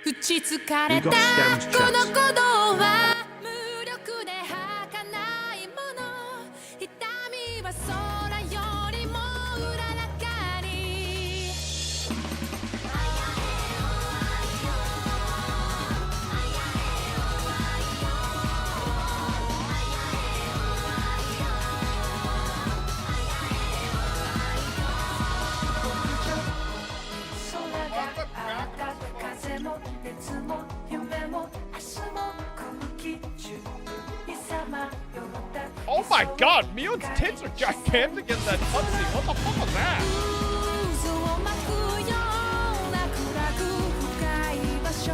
口つかれたこの鼓動は無力で儚いもの痛みは空よりもうららかに空が赤く風も熱も夢も明日も空気中にさまよった Oh my god, Mion's tits are gigantic in that cutscene. What the fuck was that? 渦を巻くような暗く深い場所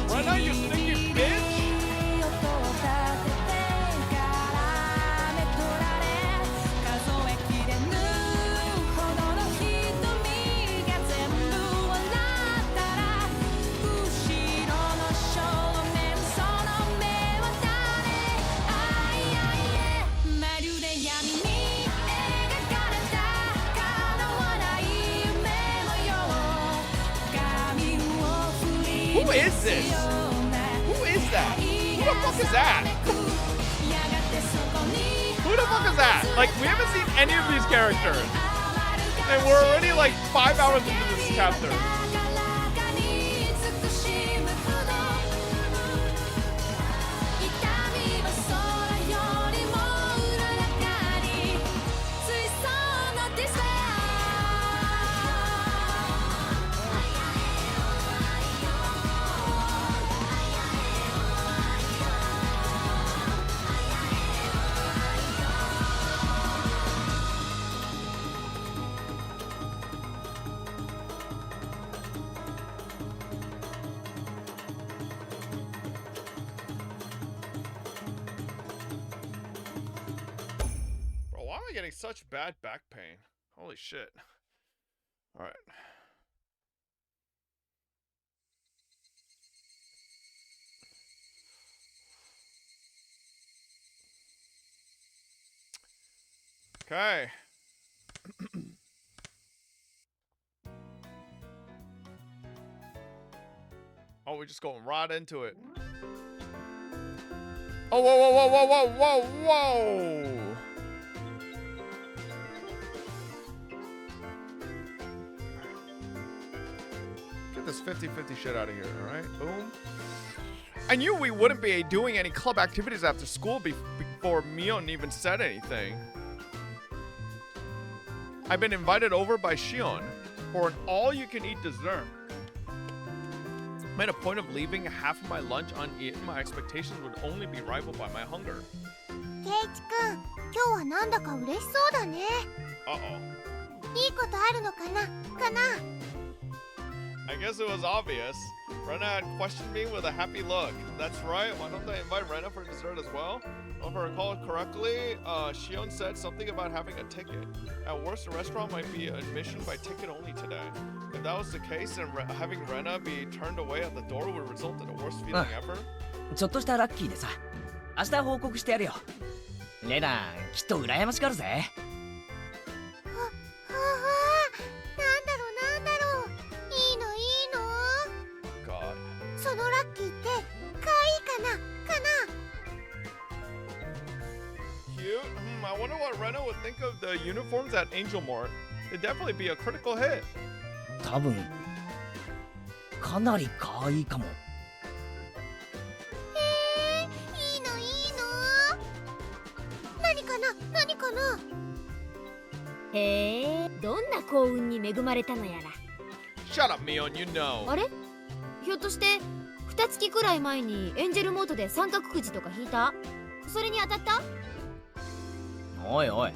Why not you stinky bitch? 音を立ててからめとられ数えきれぬほどの瞳が全部笑ったら後ろの正面その目は誰あいあいえまるで闇に描かれた叶わない夢模様髪を振り Who is this? Who is that? Who the fuck is that? Who the fuck is that? Like, we haven't seen any of these characters. And we're already like 5 hours into this chapter. Bro, why am I getting such bad back pain? Holy shit. Alright. Okay. Oh, we're just going right into it. Oh, whoa, whoa, whoa, whoa, whoa, whoa, whoa! Get this 50-50 shit out of here, alright? Boom. I knew we wouldn't be doing any club activities after school before Mion even said anything. I've been invited over by Shion for an all-you-can-eat dessert. Made a point of leaving half of my lunch uneaten. My expectations would only be rivaled by my hunger. ケイチ君、今日はなんだか嬉しそうだね。Uh-oh. いいことあるのかなI guess it was obvious. Rena had questioned me with a happy look. That's right, why don't they invite Rena for dessert as well? If I recall correctly, Shion said something about having a ticket. At worst, the restaurant might be admission by ticket only today. If that was the case, then having Rena be turned away at the door would result in the worst feeling ever. ちょっとしたラッキーでさ、明日報告してやるよ。レナきっと羨ましがるぜ。なんだろう。いいの。God. そのラッキーって可愛いかなCute? I wonder what Rena would think of the uniforms at Angel Mart. It'd definitely be a critical hit. 多分かなり可愛いかも。いいの。何かなへえ、どんな幸運に恵まれたのやら。 Shut up, Mion, you know. あれ、ひょっとして2月くらい前にエンジェルモートで三角くじとか引いた？それに当たった？おいおい、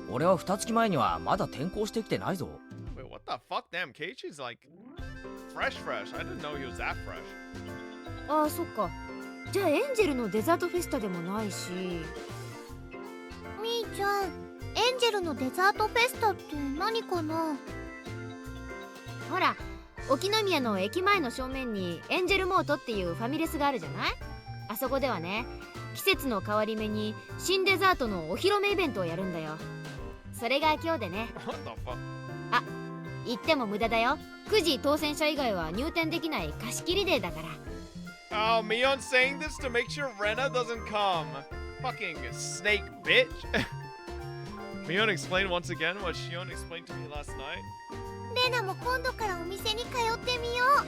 俺は2月前にはまだ転校してきてないぞ。 Wait, what the fuck? Damn, Keiichi's like fresh. I didn't know he was that fresh. ああ、そっか。じゃあエンジェルのデザートフェスタでもないし。みーちゃん、エンジェルのデザートフェスタって何かな？ほら、沖宮の駅前の正面にエンジェルモートっていうファミレスがあるじゃない？あそこではね、季節の変わり目に新デザートのお披露目イベントをやるんだよ。それが今日でね。What the fuck? 言っても無駄だよ。くじ当選者以外は入店できない貸し切りデーだから。Oh, Mion's saying this to make sure Rena doesn't come. Fucking snake bitch. Mion explained once again what Shion explained to me last night. レナも今度からお店に通ってみよう。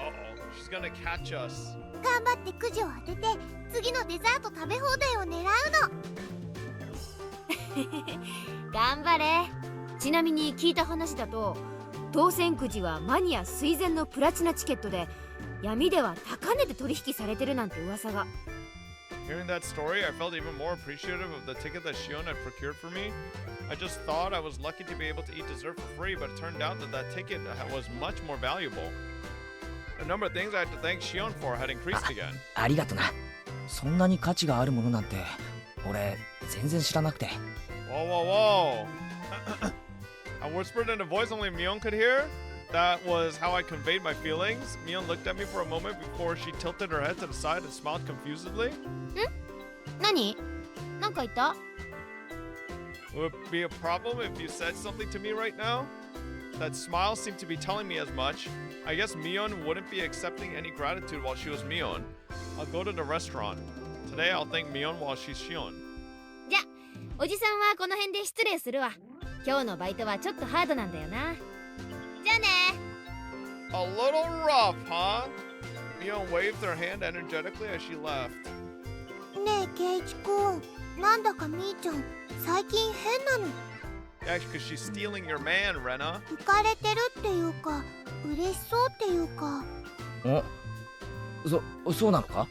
Uh-oh, she's gonna catch us. 頑張ってくじを当てて次のデザート食べ放題を狙うの。頑張れ。ちなみに聞いた話だと、当選くじはマニア垂涎のプラチナチケットで、闇では高値で取引されてるなんて噂が。Hearing that story, I felt even more appreciative of the ticket that Shion had procured for me. I just thought I was lucky to be able to eat dessert for free, but it turned out that that ticket was much more valuable. The number of things I had to thank Shion for had increased again. ありがとな。そんなに価値があるものなんて俺全然知らなくて。 Whoa, whoa, whoa. I whispered in a voice only Mion could hear. That was how I conveyed my feelings. Mion looked at me for a moment before she tilted her head to the side and smiled confusedly. 何？なんか言った？ Would it be a problem if you said something to me right now? That smile seemed to be telling me as much. I guess Mion wouldn't be accepting any gratitude while she was Mion. I'll go to the restaurant. Today I'll thank Mion while she's Shion. じゃ、おじさんはこの辺で失礼するわ。今日のバイトはちょっとハードなんだよな。じゃあね。 A little rough, huh? Mion waved her hand energetically as she left. ねえケイチくん、なんだかみーちゃん最近変なの。 Yeah, because she's stealing your man, Rena. 浮かれてるっていうか嬉しそうっていうか。そうなのか？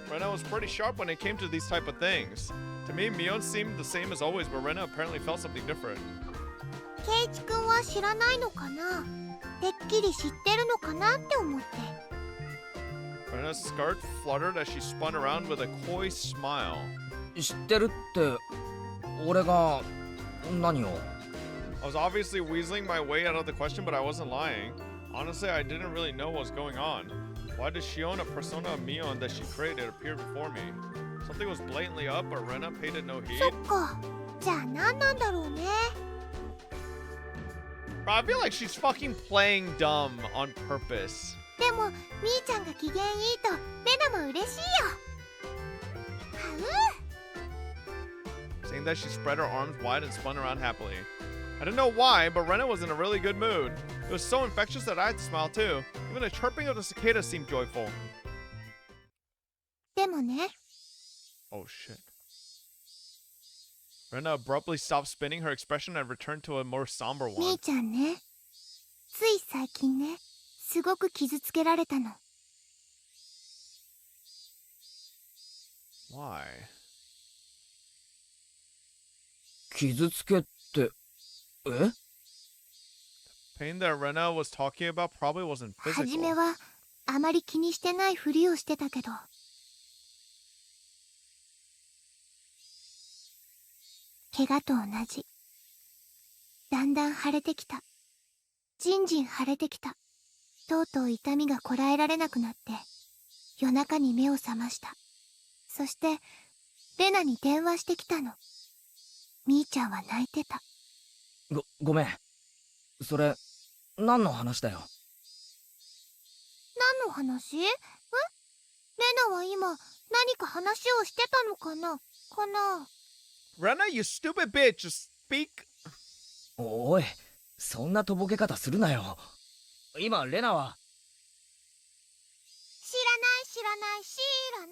Rena was pretty sharp when it came to these type of things. To me, Mion seemed the same as always, but Rena apparently felt something different. ケイチくんは知らないのかな。てっきり知ってるのかなって思って。 Rena's skirt fluttered as she spun around with a coy smile. 知ってるって俺が何を？ I was obviously weaseling my way out of the question, but I wasn't lying. Honestly, I didn't really know what was going on. Why did Shion, a persona of Mion that she created, appear before me? Something was blatantly up, but Rena paid it no そ heed. っか。じゃあ何なんだろうね。 Bro, I feel like she's fucking playing dumb on purpose. でもみーちゃんが機嫌いいとレナも嬉しいよ。は Saying that, she spread her arms wide and spun around happily. I didn't know why, but Rena was in a really good mood. It was so infectious that I had to smile too. Even the chirping of the cicadas seemed joyful. でもね。 Oh shit. Rena abruptly stopped spinning her expression and returned to a more somber み one. ーちゃんね。つい最近ね、すごく傷つけられたの。 Why? 傷つけってえ？ Pain that Rena was talking about probably wasn't はじめ physical. はあまり気にしてないふりをしてたけど。怪我と同じ。だんだん腫れてきた。じんじん腫れてきた。とうとう痛みがこらえられなくなって、夜中に目を覚ました。そして、レナに電話してきたの。みーちゃんは泣いてた。ごめん。それ何の話だよ？何の話？レナは今、何か話をしてたのかな？ Rena, you stupid bitch! Just speak. おい、そんなとぼけ方するなよ。今レナは。知らない知らない知らない。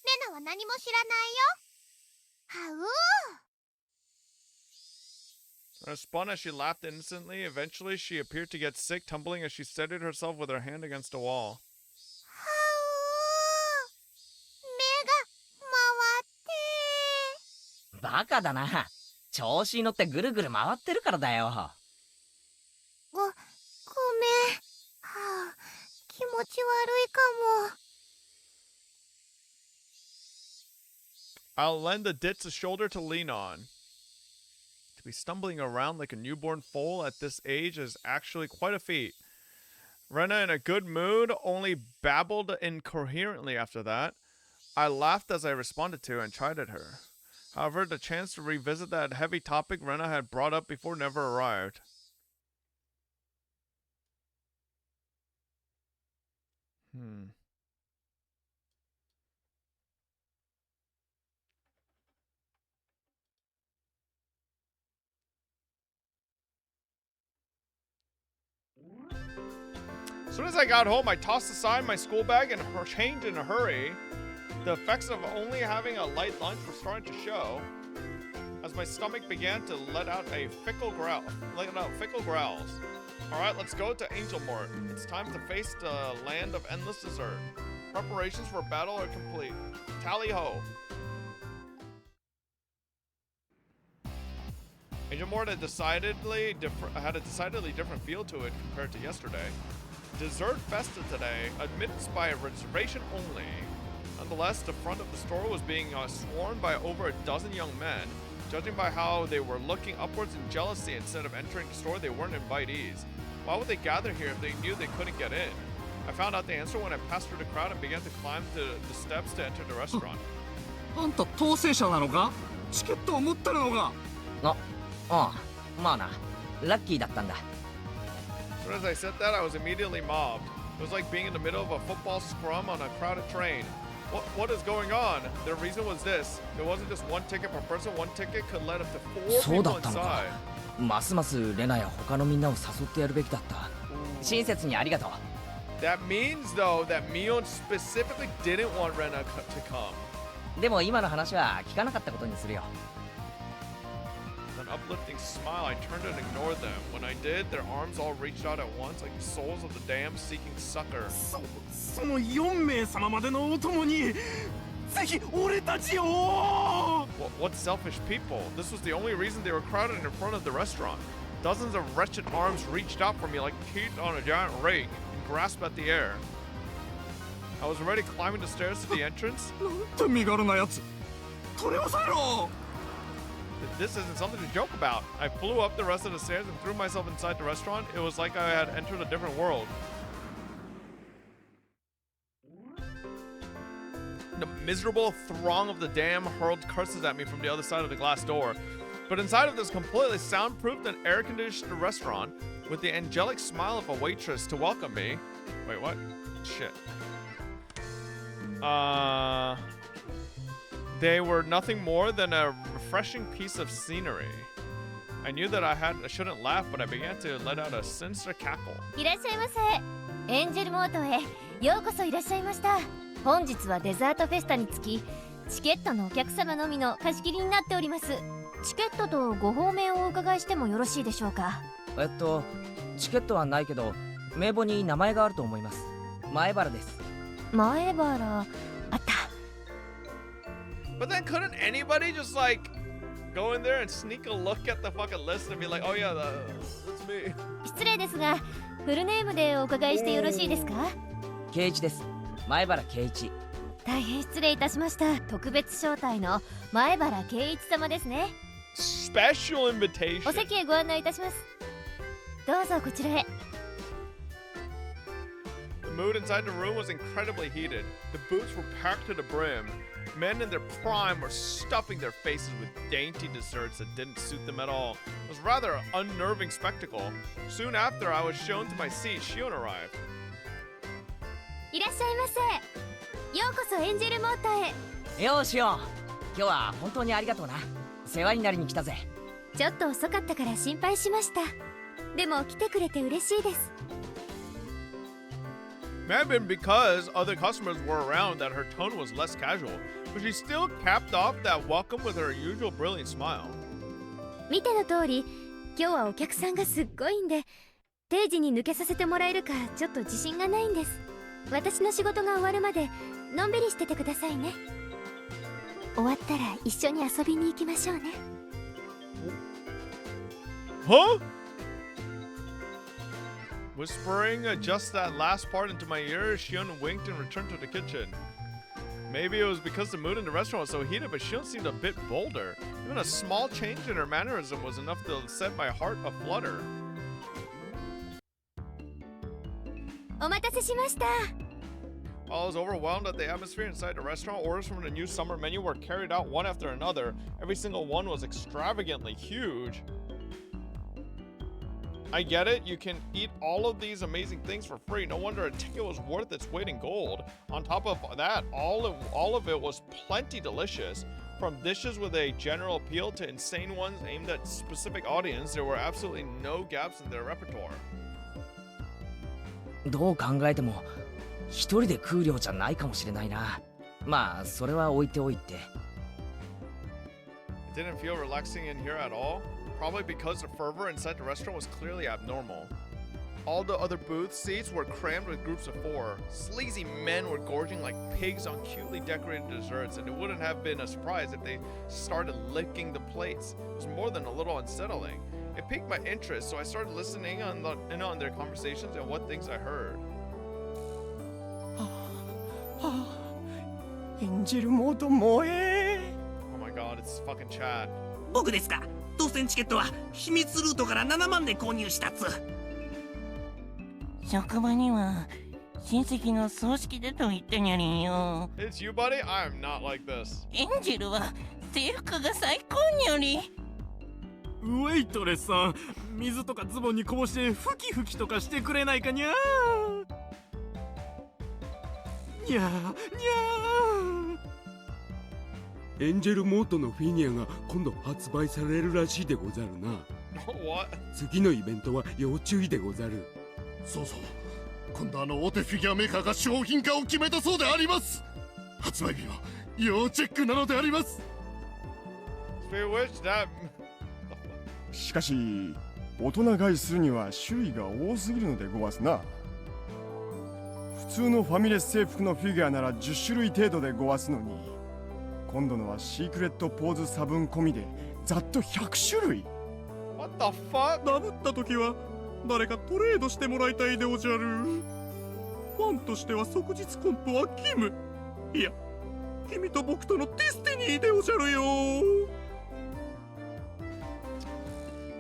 レナは何も知らないよ。はう。 Rena spun as she laughed innocently. Eventually, she appeared to get sick, tumbling as she steadied herself with her hand against a wall. はう。目が回って。バカだな。調子に乗ってぐるぐる回ってるからだよ。ごめん。はあ、気持ち悪いかも。 I'll lend the ditz a shoulder to lean on. To be stumbling around like a newborn foal at this age is actually quite a feat. Rena, in a good mood, only babbled incoherently after that. I laughed as I responded to and chided her. However, the chance to revisit that heavy topic Rena had brought up before never arrived. As soon as I got home, I tossed aside my school bag and changed in a hurry. The effects of only having a light lunch were starting to show, as my stomach began to let out fickle growls. All right, let's go to Angel Mort. It's time to face the land of endless dessert. Preparations for battle are complete. Tally ho! Angel Mort had a decidedly different feel to it compared to yesterday. Dessert festa today, admittance by reservation only. Nonetheless, the front of the store was being swarmed by over a dozen young men. Judging by how they were looking upwards in jealousy instead of entering the store, they weren't invitees. Why would they gather here if they knew they couldn't get in? I found out the answer when I passed through the crowd and began to climb the steps to enter the restaurant. あんた当選者なのか？チケットを持ってるのか？まあな、ラッキーだったんだ。 As soon as I said that, I was immediately mobbed. It was like being in the middle of a football scrum on a crowded train. What is going on? The reason was this. It wasn't just one ticket per person. One ticket could let up to 4 people inside. ますますレナや他のみんなを誘ってやるべきだった。親切にありがとう。 That means, though, that Mion specifically didn't want Rena to come. でも今の話は聞かなかったことにするよ。 With an uplifting smile, I turned and ignored them. When I did, their arms all reached out at once like the souls of the damned seeking succor. その4名様までのお供にぜひ俺たちを What selfish people? This was the only reason they were crowded in front of the restaurant. Dozens of wretched arms reached out for me like teeth on a giant rake and grasped at the air. I was already climbing the stairs to the entrance. なんて身軽なやつ取り押さえろ This isn't something to joke about. I flew up the rest of the stairs and threw myself inside the restaurant. It was like I had entered a different world. The miserable throng of the dam hurled curses at me from the other side of the glass door. But inside of this completely soundproofed and air-conditioned restaurant, with the angelic smile of a waitress to welcome me. Wait, what? Shit. They were nothing more than a refreshing piece of scenery. I knew that I shouldn't laugh, but I began to let out a sinister cackle. いらっしゃいませ。エンジェルモートへようこそいらっしゃいました。本日はデザートフェスタにつき、チケットのお客様のみの貸し切りになっております。チケットとご方面をお伺いしてもよろしいでしょうか。チケットはないけど、名簿に名前があると思います。前原です。前原、あった。But then couldn't anybody just like go in there and sneak a look at the fucking list and be like, oh yeah, that's me. 失礼ですが、フルネームでお伺いしてよろしいですか。圭一です。前原圭一。大変失礼いたしました。特別招待の前原圭一様ですね。Special invitation. お席へご案内いたします。どうぞこちらへ。The mood inside the room was incredibly heated. The booths were packed to the brim. Men in their prime were stuffing their faces with dainty desserts that didn't suit them at all. It was rather an unnerving spectacle. Soon after I was shown to my seat, Shion arrived. いらっしゃいませ。ようこそエンジェルモートへ。よーしよ。今日は本当にありがとうな。世話になりに来たぜ。ちょっと遅かったから心配しました。でも来てくれて嬉しいです。May have been because other customers were around that her tone was less casual, but she still capped off that welcome with her usual brilliant smile. 見ての通り、今日はお客さんがすっごいんで、定時に抜けさせてもらえるかちょっと自信がないんです。私の仕事が終わるまでのんびりしててくださいね。終わったら一緒に遊びに行きましょうね。Huh? Whispering just that last part into my ear, Shion winked and returned to the kitchen. Maybe it was because the mood in the restaurant was so heated, but Shion seemed a bit bolder. Even a small change in her mannerism was enough to set my heart aflutter. お待たせしました。 While I was overwhelmed at the atmosphere inside the restaurant, orders from the new summer menu were carried out one after another. Every single one was extravagantly huge. I get it, you can eat all of these amazing things for free. No wonder a ticket was worth its weight in gold. On top of that, all of it was plenty delicious. From dishes with a general appeal to insane ones aimed at specific audience, there were absolutely no gaps in their repertoire. どう考えても一人で食う量じゃないかもしれないな。まあそれは置いておいて。 It didn't feel relaxing in here at all. Probably because the fervor inside the restaurant was clearly abnormal. All the other booth seats were crammed with groups of 4. Sleazy men were gorging like pigs on cutely decorated desserts, and it wouldn't have been a surprise if they started licking the plates. It was more than a little unsettling. It piqued my interest, so I started listening in on their conversations and what things I heard. エンジェルモード萌え Oh my god, it's fucking chat. 僕ですか。当選チケットは秘密ルートから7万で購入したつ。職場には親戚の葬式だと言ったにゃりんよ。 It's you, buddy? I am not like this. エンジェルは制服が最高にゃり。ウェイトレスさん、水とかズボンにこぼしてふきふきとかしてくれないかにゃー。にゃーにゃー。エンジェルモートのフィギュアが今度発売されるらしいでござるな。What? 次のイベントは要注意でござる。そうそう、今度大手フィギュアメーカーが商品化を決めたそうであります。発売日は要チェックなのであります。 Spirit Witch, that... しかし大人買いするには種類が多すぎるのでごわすな。普通のファミレス制服のフィギュアなら10種類程度でごわすのに、今度のはシークレットポーズ差分込みでざっと100種類。 What the fuck? ダブった時は誰かトレードしてもらいたいでおじゃる。ファンとしては即日コンプは義務。いや、君と僕とのデスティニーでおじゃるよ。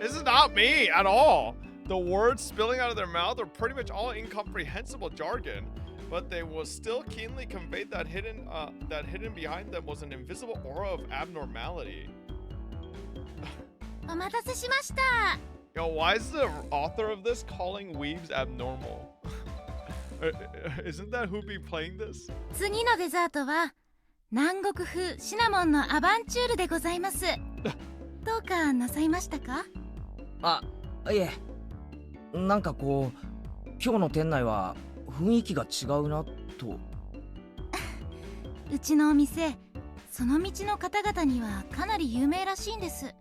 This is not me at all. The words spilling out of their mouth were pretty much all incomprehensible jargon, but they will still keenly convey that hidden behind them was an invisible aura of abnormality. お待たせしました。 Yo, why is the author of this calling weebs abnormal? Isn't that who be playing this? 次のデザートは南国風シナモンのアバンチュールでございます。どうかなさいましたか？あ、いえ。なんかこう今日の店内は雰囲気が違うなと。うちのお店、その道の方々にはかなり有名らしいんです。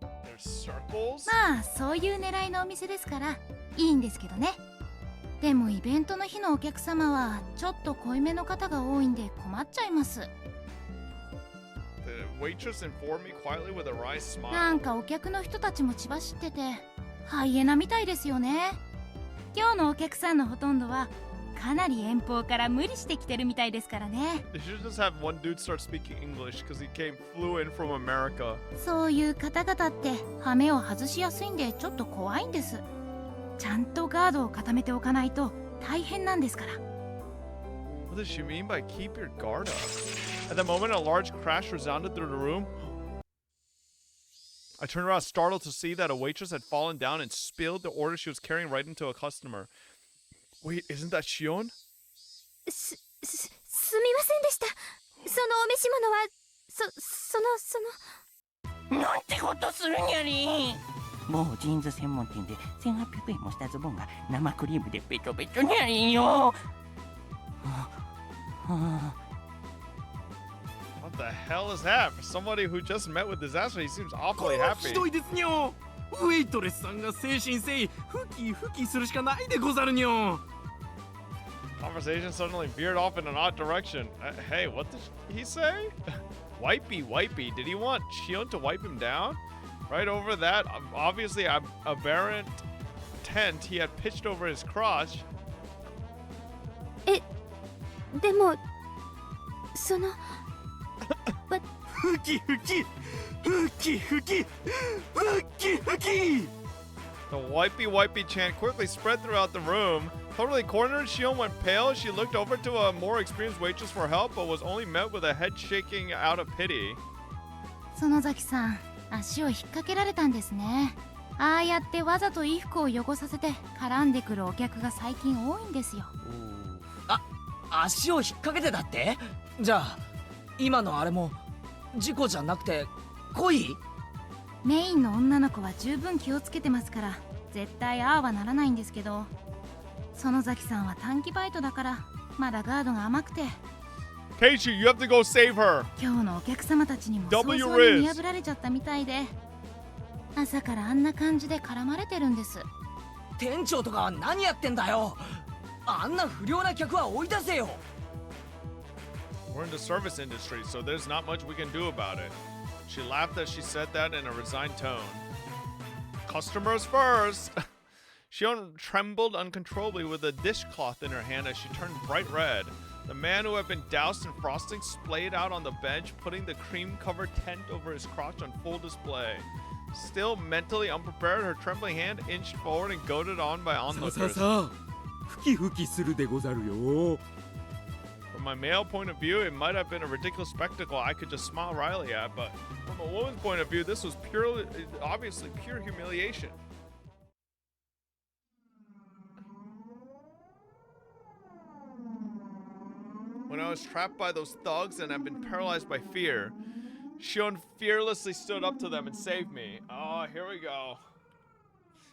まあそういう狙いのお店ですからいいんですけどね。でもイベントの日のお客様はちょっと濃いめの方が多いんで困っちゃいます。なんかお客の人たちも血走っててハイエナみたいですよね。今日のお客さんのほとんどはかなり遠方から無理してきてるみたいですからね。そういう方々ってハメを外しやすいんでちょっと怖いんです。ちゃんとガードを固めておかないと大変なんですから。 What does she mean by keep your guard up? At that moment, a large crash resounded through the room. I turned around startled to see that a waitress had fallen down and spilled the order she was carrying right into a customer. Wait, isn't that Shion? すみませんでした。そのお召し物はなんてことするにゃり。某ジーンズ専門店で1800円もしたズボンが生クリームでベトベトにゃりよ。What the hell is that? For somebody who just met with disaster, he seems awfully happy. ひどいですにょ。ウェイトレスさんが精神誠意ふきふきするしかないでござるにょ。 Conversation suddenly veered off in an odd direction. Hey, what did he say? Wipey. Did he want Shion to wipe him down? Right over that, obviously aberrant tent he had pitched over his crotch. でもそのふきふきふきふきふきふき。 The wipey chant quickly spread throughout the room. Totally cornered, Shion went pale. She looked over to a more experienced waitress for help, but was only met with a head shaking out of pity. 園崎さん、足を引っ掛けられたんですね。ああやってわざと衣服を汚させて絡んでくるお客が最近多いんですよ。足を引っ掛けてだって？じゃあ今のあれも事故じゃなくて恋？メインの女の子は十分気をつけてますから絶対ああはならないんですけど、園崎さんは短期バイトだからまだガードが甘くて。Keiichi, you have to go save her. 今日のお客様たちにも早 W 々に見破られちゃったみたいで、朝からあんな感じで絡まれてるんです。店長とかは何やってんだよ。あんな不良な客は追い出せよ。 We're in the service industry, so there's not much we can do about it. She laughed as she said that in a resigned tone. Customers first! Shion trembled uncontrollably with a dishcloth in her hand as she turned bright red. The man who had been doused in frosting splayed out on the bench, putting the cream-covered tent over his crotch on full display. Still mentally unprepared, her trembling hand inched forward and goaded on by さあ onlookers. さあさあ、ふきふきするでござるよ。 From my male point of view, it might have been a ridiculous spectacle I could just smile wryly at, but from a woman's point of view, this was purely, obviously pure humiliation. When I was trapped by those thugs and had been paralyzed by fear, Shion fearlessly stood up to them and saved me. Oh, here we go.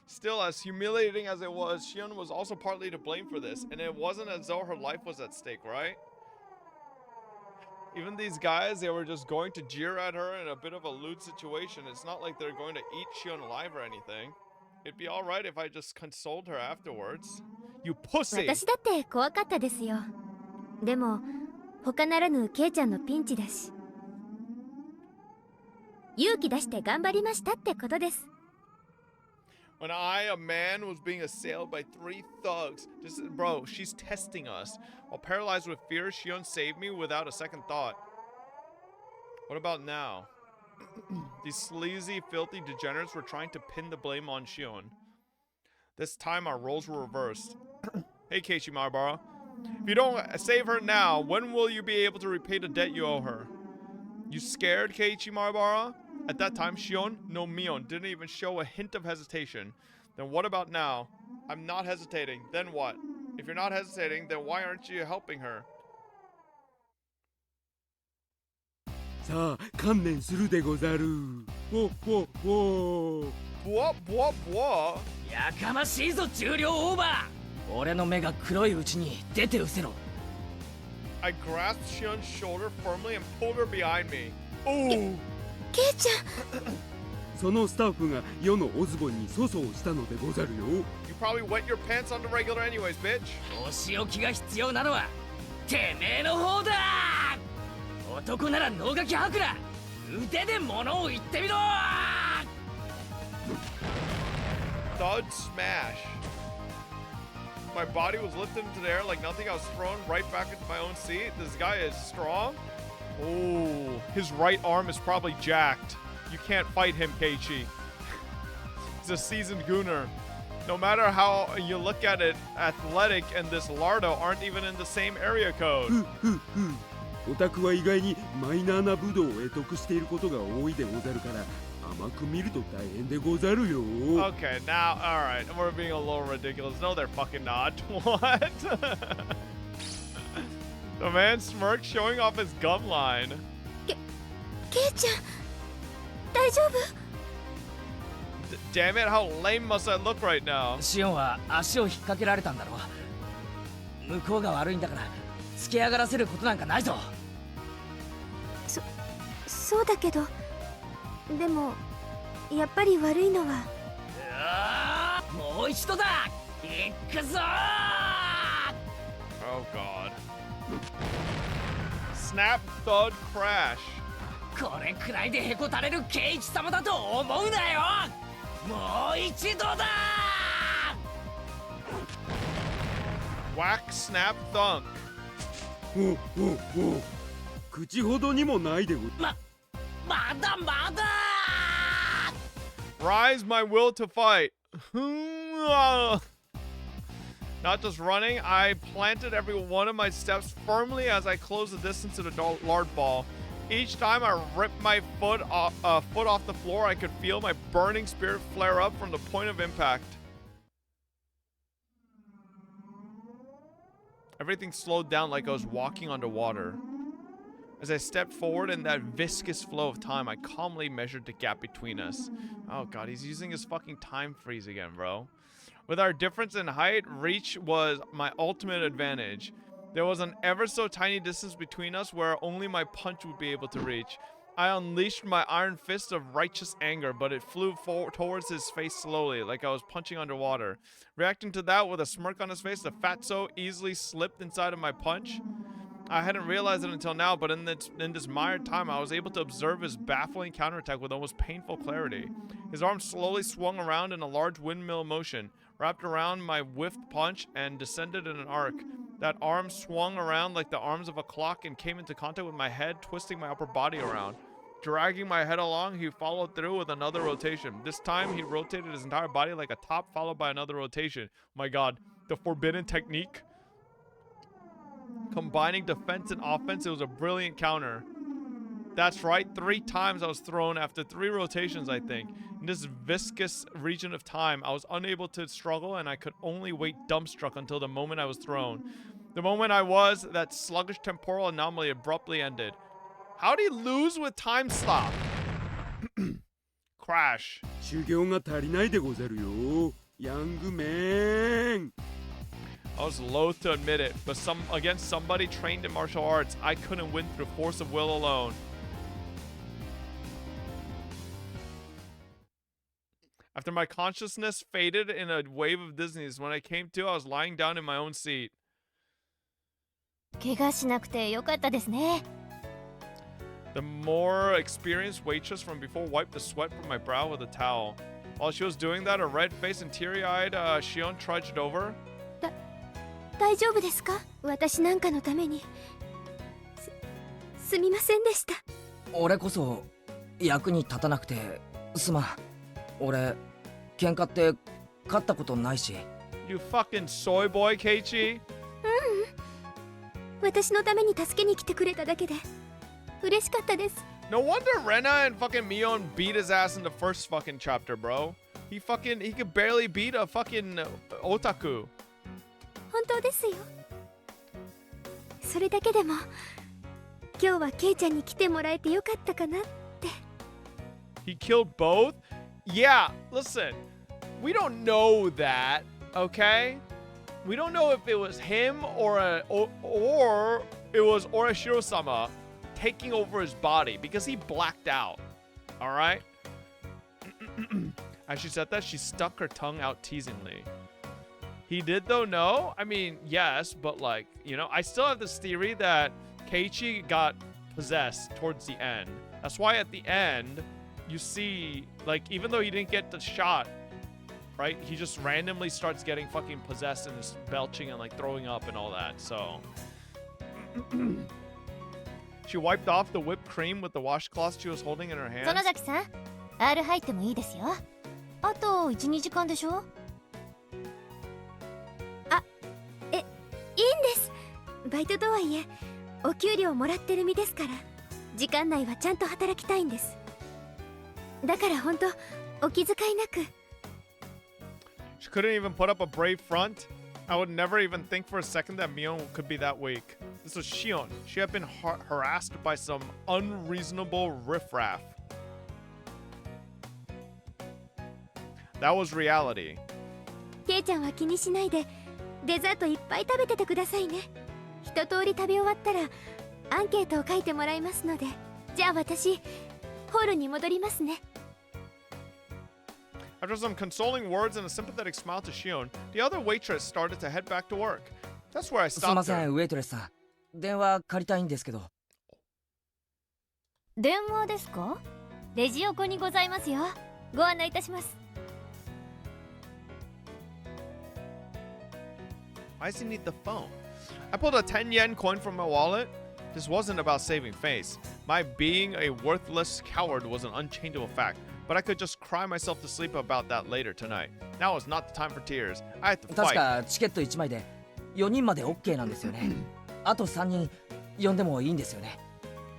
Still, as humiliating as it was, Shion was also partly to blame for this, and it wasn't as though her life was at stake, right? Even these guys, they were just going to jeer at her in a bit of a lewd situation. It's not like they're going to eat Shion alive or anything. It'd be alright if I just consoled her afterwards. You pussy! 私だって怖かったですよ。でも他ならぬケイちゃんのピンチだし、勇気出して頑張りましたってことです。 When I, a man, was being assailed by 3 thugs, just bro, she's testing us. While paralyzed with fear, Shion saved me without a second thought. What about now? These sleazy, filthy degenerates were trying to pin the blame on Shion. This time our roles were reversed. Hey, Keiichi Maibara. If you don't save her now, when will you be able to repay the debt you owe her? You scared, Keiichi Maibara? At that time, Shion, no Mion, didn't even show a hint of hesitation. Then what about now? I'm not hesitating. Then what? If you're not hesitating, then why aren't you helping her? さあ、観念するでござる。ほほほ。Bwah, bwah, bwah. やかましいぞ重量オーバー。俺の目が黒いうちに出て失せろ。I grasped Shion's shoulder firmly and pulled her behind me. Oh! ケイちゃん。そのスタッフが世のオズボンに粗相したのでござるよ。You probably wet your pants on the regular anyways, bitch. お仕置きが必要なのはてめえの方だ。男なら能書き吐くな。腕で物を言ってみろ。Thud smash. My body was lifted into the air like nothing. I was thrown right back into my own seat. This guy is strong. Oh, his right arm is probably jacked. You can't fight him, Keiichi. He's a seasoned gooner. No matter how you look at it, Athletic and this Lardo aren't even in the same area code. オタクは意外にマイナーな武道を得得していることが多いでござるから甘く見ると大変でござるよ。 Okay, now, alright, we're being a little ridiculous. No, they're fucking not. What? The man smirked, showing off his gum line. ケイちゃん、大丈夫？Damn it, how lame must I look right now? シオンは足を引っ掛けられたんだろう。向こうが悪いんだから突き上がらせることなんかないぞ。そうだけど、でもやっぱり悪いのは。もう一度だ。行くぞ。 Oh god. Snap, thud, crash. これくらいでへこたれるケイチ様だと思うなよ。もう一度だ。 Whack, snap, thunk. おおお、口ほどにもないでごまだまだ。 Rise my will to fight. Not just running, I planted every one of my steps firmly as I closed the distance to the lard ball. Each time I ripped my foot off the floor, I could feel my burning spirit flare up from the point of impact. Everything slowed down like I was walking underwater. As I stepped forward in that viscous flow of time, I calmly measured the gap between us. Oh god, he's using his fucking time freeze again, bro. With our difference in height, reach was my ultimate advantage. There was an ever so tiny distance between us where only my punch would be able to reach. I unleashed my iron fist of righteous anger, but it flew towards his face slowly, like I was punching underwater. Reacting to that with a smirk on his face, the fatso easily slipped inside of my punch. I hadn't realized it until now, but in this mired time, I was able to observe his baffling counterattack with almost painful clarity. His arm slowly swung around in a large windmill motion, wrapped around my whiffed punch, and descended in an arc. That arm swung around like the arms of a clock and came into contact with my head, twisting my upper body around. Dragging my head along, he followed through with another rotation. This time, he rotated his entire body like a top, followed by another rotation. My god, the forbidden technique. Combining defense and offense, it was a brilliant counter. That's right, 3 times I was thrown after 3 rotations, I think. In this viscous region of time, I was unable to struggle, and I could only wait dumbstruck until the moment I was thrown. The moment I was, that sluggish temporal anomaly abruptly ended. How'd he lose with time stop? Crash. 修行が足りないでござるよ、ヤングメン。 I was loath to admit it, but against somebody trained in martial arts, I couldn't win through force of will alone. After my consciousness faded in a wave of dizziness, when I came to, I was lying down in my own seat. 怪我しなくてよかったですね。 The more experienced waitress from before wiped the sweat from my brow with a towel. While she was doing that, a red-faced and teary-eyed Shion trudged over. 大丈夫ですか？私なんかのために。すみませんでした。俺こそ役に立たなくてすまん。俺喧嘩って勝ったことないし。You fucking soy boy, Keiichi. 私のために助けに来てくれただけで嬉しかったです。No wonder Rena and fucking Mion beat his ass in the first fucking chapter, bro. He could barely beat a fucking otaku. 本当ですよ。それだけでも今日はケイちゃんに来てもらえてよかったかなって。He killed both? Yeah, listen. We don't know that, okay? We don't know if it was him or it was Orashiro-sama taking over his body because he blacked out. All right? As she said that, she stuck her tongue out teasingly. He did though, no? I mean, yes, but like, you know, I still have this theory that Keiichi got possessed towards the end. That's why at the end, you see, like, even though he didn't get the shot, right? He just randomly starts getting fucking possessed and is belching and like throwing up and all that, so. She wiped off the whipped cream with the washcloth she was holding in her hands. 園崎さん、R 入ってもいいですよ。あと 1,2 時間でしょ？いいんです。バイトとはいえお給料もらってる身ですから、時間内はちゃんと働きたいんです。だから本当お気遣いなく。She couldn't even put up a brave front. I would never even think for a second that Mion could be that weak. This was Shion. She had been harassed by some unreasonable riffraff. That was reality. ケイちゃんは気にしないでデザートいっぱい食べててくださいね。一通り食べ終わったらアンケートを書いてもらいますので、じゃあ私ホールに戻りますね。After some consoling words and a sympathetic smile to Shion, the other waitress started to head back to work. That's where I すみま stopped せ her. ん、ウェイトレスさん。電話借りたいんですけど。電話ですか？レジ横にございますよ。ご案内いたします。Why does he need the phone? I pulled a 10 yen coin from my wallet. This wasn't about saving face. My being a worthless coward was an unchangeable fact, but I could just cry myself to sleep about that later tonight. Now was not the time for tears. I had to 確 fight. かチケット1枚で4人まで OK なんですよね。あと3人呼んでもいいんですよね。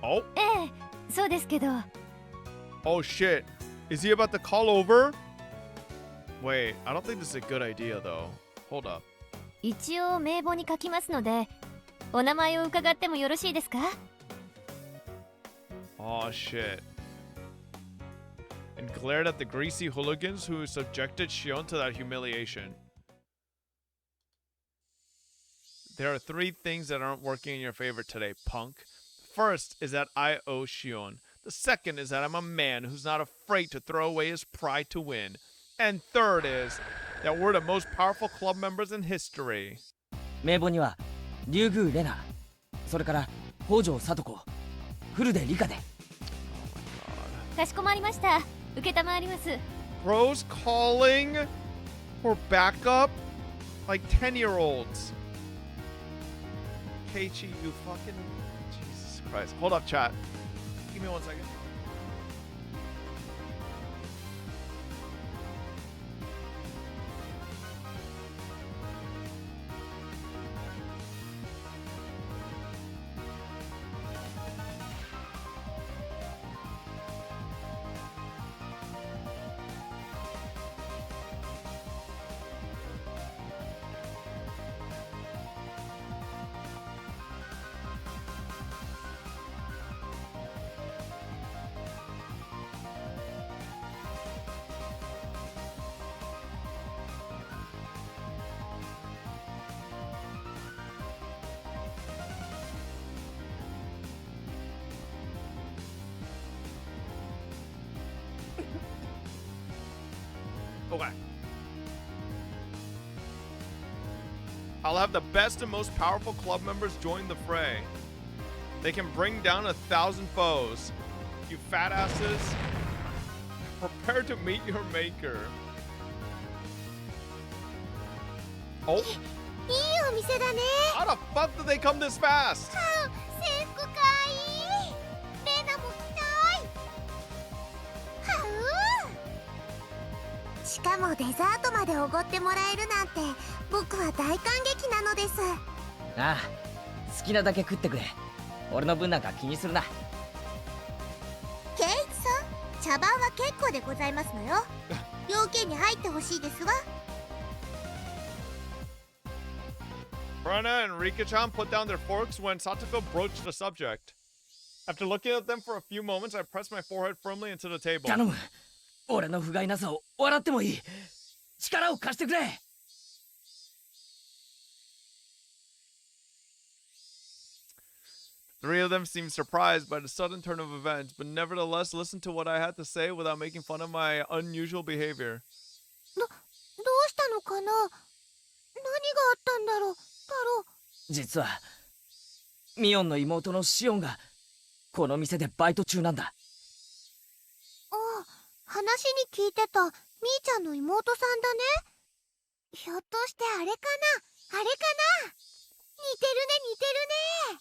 Oh, ええ、そうですけど。 oh shit. Is he about to call over? Wait, I don't think this is a good idea though. Hold up. 一応名簿に書きますので、お名前を伺ってもよろしいですか？ Oh shit. And glared at the greasy hooligans who subjected Shion to that humiliation. There are 3 things that aren't working in your favor today, punk. First is that I owe Shion. The second is that I'm a man who's not afraid to throw away his pride to win. And third is that we're the most powerful club members in history. 名簿には竜宮レナ、それから北条聡子、古出理香で。かしこまりました。受けたまわります。 Bros calling for backup like 10-year-olds. Keiichi, you fucking... Jesus Christ. Hold up, chat. Give me 1 second. Okay. I'll have the best and most powerful club members join the fray. They can bring down 1,000 foes. You fat asses, prepare to meet your maker. Oh. いいお店だね。 How the fuck did they come this fast? 制服かわいい。レナも着たい。はう。しかもデザートまでおごってもらえるなんて僕は大感激なのです。ああ、好きなだけ食ってくれ。俺の分なんか気にするな。ケイイチさん、茶番は結構でございますのよ。要件に入ってほしいですわ。 Rana and Rika-chan put down their forks when Satoko broached the subject. After looking at them for a few moments, I pressed my forehead firmly into the table. 頼む。俺の不甲斐なさを笑ってもいい。力を貸してくれ。Three of them seemed surprised by the sudden turn of events, but nevertheless listened to what I had to say without making fun of my unusual behavior. どうしたのかな。何があったんだろう、太郎。実はミオンの妹のシオンがこの店でバイト中なんだ。ああ、話に聞いてたみーちゃんの妹さんだね。ひょっとしてあれかな、あれかな。似てるね、似てるね。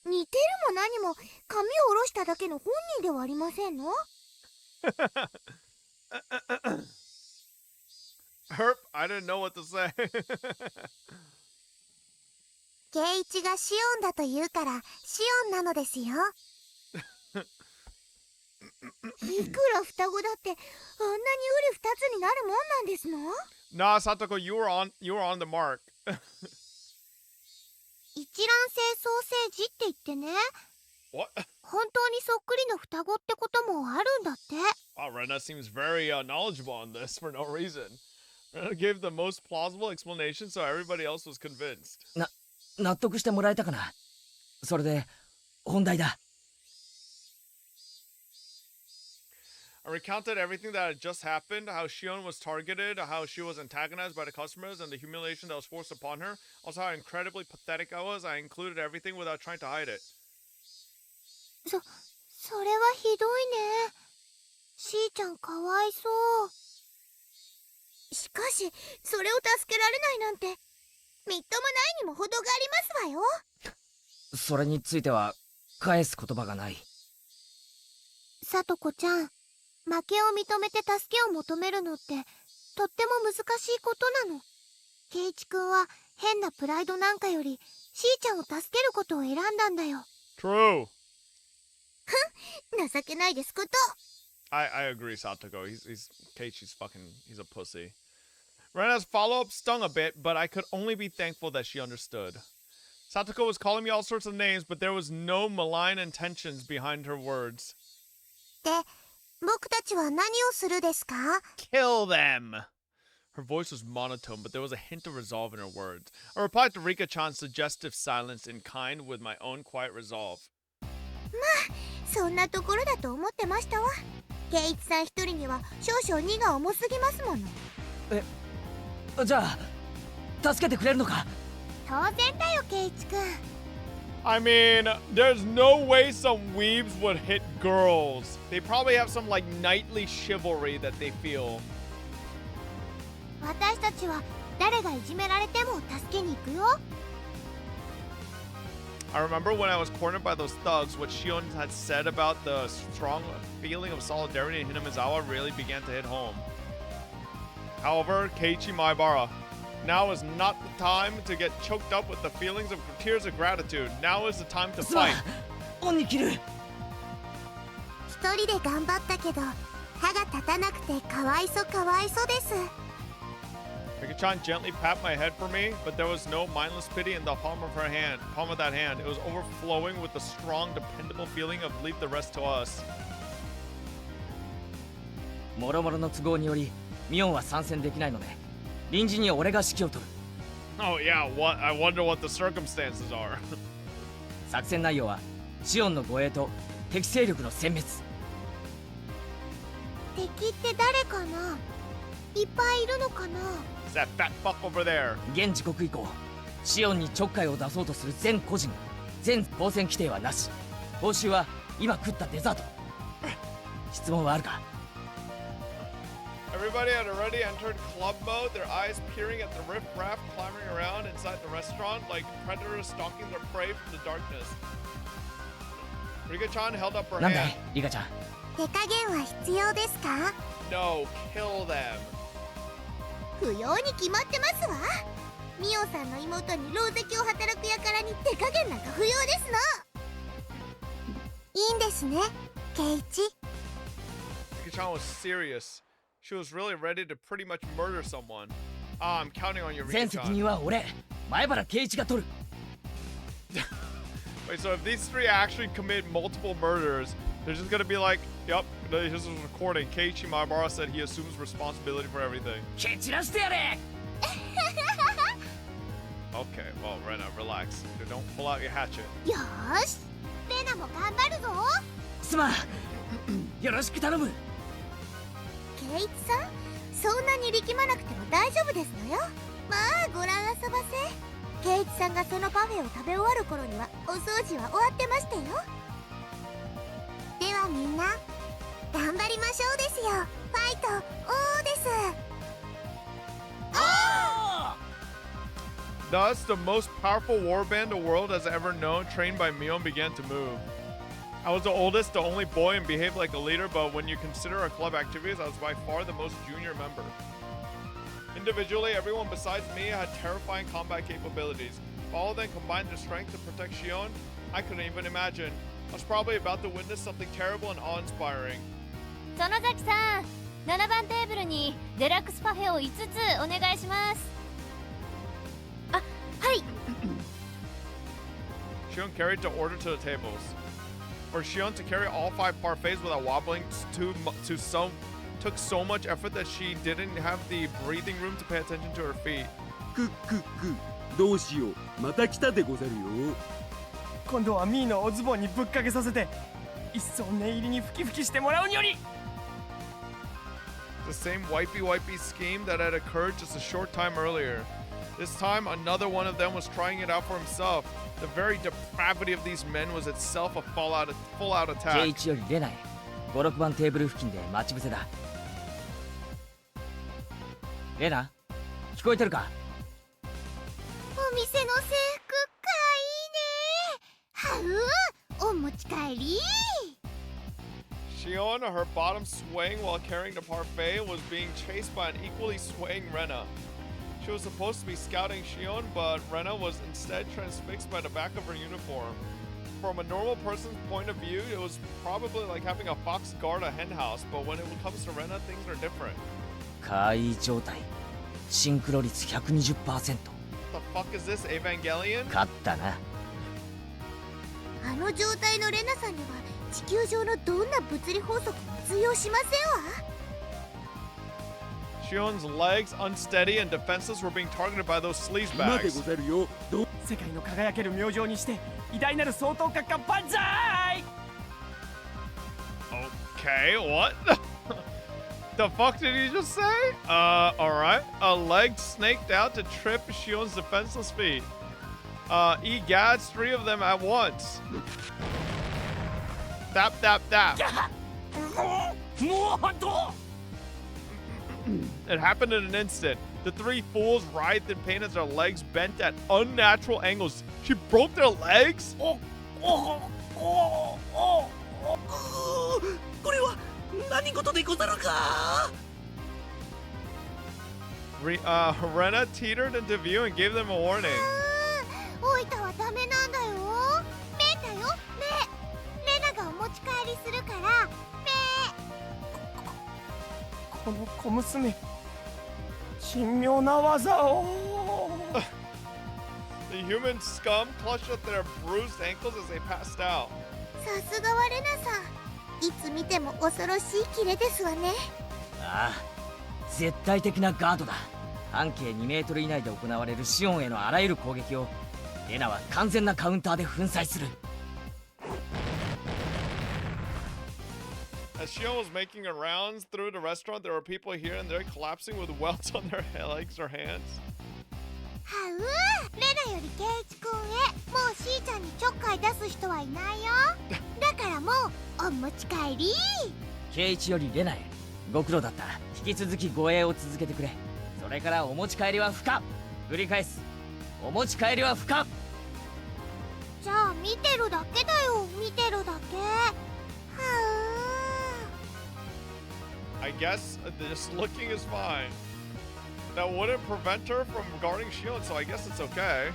似てるも何も髪を下ろしただけの本人ではありませんの。Herp, I didn't know what to say. ケイイチがシオンだと言うからシオンなのですよ。いくら双子だってあんなにうり二つになるもんなんですの。 Nah, Satoko, you were on the mark. 一卵性ソーセージって言ってね。 What? 本当にそっくりの双子ってこともあるんだって。 Wow, Rena seems very knowledgeable on this for no reason. Rena gave the most plausible explanation, so everybody else was convinced. 納得してもらえたかな。それで本題だ。I recounted everything that had just happened, how Shion was targeted, how she was antagonized by the customers, and the humiliation that was forced upon her. Also how incredibly pathetic I was. I included everything without trying to hide it. それはひどいね。しーちゃんかわいそう。しかしそれを助けられないなんてみっともないにも程がありますわよ。それについては返す言葉がない。さとこちゃん、負けを認めて助けを求めるのってとっても難しいことなの。ケイイチくんは変なプライドなんかよりしーちゃんを助けることを選んだんだよ。 True. 情けないですこと。 I agree, Satoko. He's Keiichi's he's a pussy. Rena's follow-up stung a bit, but I could only be thankful that she understood. Satoko was calling me all sorts of names, but there was no malign intentions behind her words. で、僕たちは何をするですか？ Kill them! Her voice was monotone, but there was a hint of resolve in her words. I replied to Rika-chan's suggestive silence in kind with my own quiet resolve. そんなところだと思ってましたわ。圭一さん一人には少々荷が重すぎますもの。じゃあ助けてくれるのか？当然だよ、圭一くん。I mean, there's no way some weebs would hit girls. They probably have some, like, knightly chivalry that they feel. 私たちは誰がいじめられても助けに行くよ。 I remember when I was cornered by those thugs, what Shion had said about the strong feeling of solidarity in Hinamizawa really began to hit home. However, Keiichi Maibara, now is not the time to get choked up with the feelings of tears of gratitude. Now is the time to fight. 恩に切る。一人で頑張ったけど歯が立たなくてかわいそです。 Rika-chan gently pat my head for me, but there was no mindless pity in the palm of that hand. It was overflowing with the strong, dependable feeling of leave the rest to us. もろもろの都合によりミオンは参戦できないので臨時に俺が指揮を取る。 Oh yeah, I wonder what the circumstances are. 作戦内容はシオンの護衛と敵勢力の殲滅。敵って誰かな？いっぱいいるのかな？ It's that fat fuck over there. 現時刻以降シオンにちょっかいを出そうとする全個人全交戦規定はなし。報酬は今食ったデザート。質問はあるか？ Everybody had already entered club mode, their eyes peering at the riff-raff clamoring around inside the restaurant like predators stalking their prey from the darkness. Rika-chan held up her なんだ hand. いリカちゃん。手加減は必要ですか？ No, kill them. 不要に決まってますわ。ミオさんの妹に狼藉を働く輩に手加減なんか不要ですの。いいんですね、ケイチ。 Rika-chan was serious. She was really ready to pretty much murder someone. I'm counting on you, 全責 Rika-chan. 任は俺前原圭一が取る。 Wait, so if these three actually commit multiple murders, they're just gonna be like, yep, here's a recording. Keiichi Maibara said he assumes responsibility for everything. 蹴散らしてやれ。 Okay, well, Rena, relax. Don't pull out your hatchet. よーし、レナも頑張るぞ。すまん。よろしく頼む。ケイチさん、そんなに力まなくても大丈夫ですのよ。まあご覧あそばせ。ケイチさんがそのパフェを食べ終わる頃にはお掃除は終わってましたよ。ではみんな頑張りましょうですよ。ファイトオーです。 Thus, the most powerful warband the world has ever known, trained by Mion, began to move. I was the oldest, the only boy, and behaved like a leader, but when you consider our club activities, I was by far the most junior member. Individually, everyone besides me had terrifying combat capabilities. If all of them combined their strength to protect Shion, I couldn't even imagine. I was probably about to witness something terrible and awe-inspiring. 園崎さん、7番テーブルにデラックスパフェを5つお願いします。あ、はい。 Shion carried the order to the tables. For Shion to carry all 5 parfaits without wobbling took so much effort that she didn't have the breathing room to pay attention to her feet. くっくっくどうしようまた来たでござるよ。今度はミーのおズボンにぶっかけさせて一層念入りに吹き吹きしてもらうにより。 The same wipey scheme that had occurred just a short time earlier. This time, another one of them was trying it out for himself. The very depravity of these men was itself a full-out 圭 attack. 一よりレナへ。5、6番テーブル付近で待ち伏せだ。レナ、聞こえてるか？お店の制服かいいね。はう、お持ち帰り。 Shion, her bottom swaying while carrying the parfait, was being chased by an equally swaying Rena. She was supposed to be scouting Shion, but Rena was instead transfixed by the back of her uniform. From a normal person's point of view, it was probably like having a fox guard a hen house, but when it comes to Rena, things are different. 怪異状態シンクロ率 120%。 What the fuck is this, Evangelion? 勝ったな。あの状態のレナさんには地球上のどんな物理法則も通用しませんわ。 Shion's legs, unsteady and defenseless, were being targeted by those 今で sleazebags. ござるよ。世界の輝ける明星にして偉大なる総統閣下万歳。 Okay, what? The fuck did he just say? Alright. A leg snaked out to trip Shion's defenseless feet. Egads, 3 of them at once. Tap, tap, tap. It happened in an instant. The 3 fools writhed in pain as their legs bent at unnatural angles. She broke their legs? これは何事でござるか。 Rena teetered into view and gave them a warning. おいたはダメなんだよ。目だよ目。レナがお持ち帰りするからこの小娘神妙な技を。 The human scum clutched at their bruised ankles as they passed out. さすがはレナさん。いつ見ても恐ろしいキレですわね。ああ絶対的なガードだ。半径2メートル以内で行われるシオンへのあらゆる攻撃をレナは完全なカウンターで粉砕する。 As Shion was making her rounds through the restaurant, there were people here and there collapsing with welts on their legs or hands. はうレナよりケイチ君へもうしーちゃんにちょっかい出す人はいないよ。だからもうお持ち帰り。ケイチよりレナへご苦労だった。引き続き護衛を続けてくれ。それからお持ち帰りは不可。繰り返す、お持ち帰りは不可。じゃあ見てるだけだよ。見てるだけ。はう I guess just looking is fine. That wouldn't prevent her from guarding Shion, so I guess it's okay.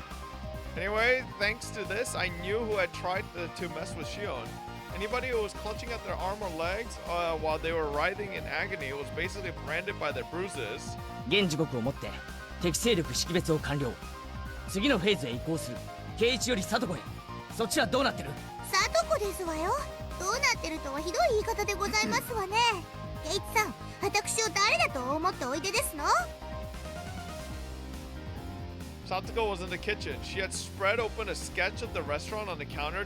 Anyway, thanks to this, I knew who had tried to mess with Shion. Anybody who was clutching at their arm or legs while they were writhing in agony was basically branded by their bruises. 現時刻をもって敵勢力識別を完了。次のフェーズへ移行する。ケイチよりサトコへ。そっちはどうなってる？サトコですわよ。どうなってるとはひどい言い方でございますわね。ケイチさん、私を誰だと思っておいでですの？ Satoko was in the kitchen. She had spread open a sketch of the restaurant on the counter,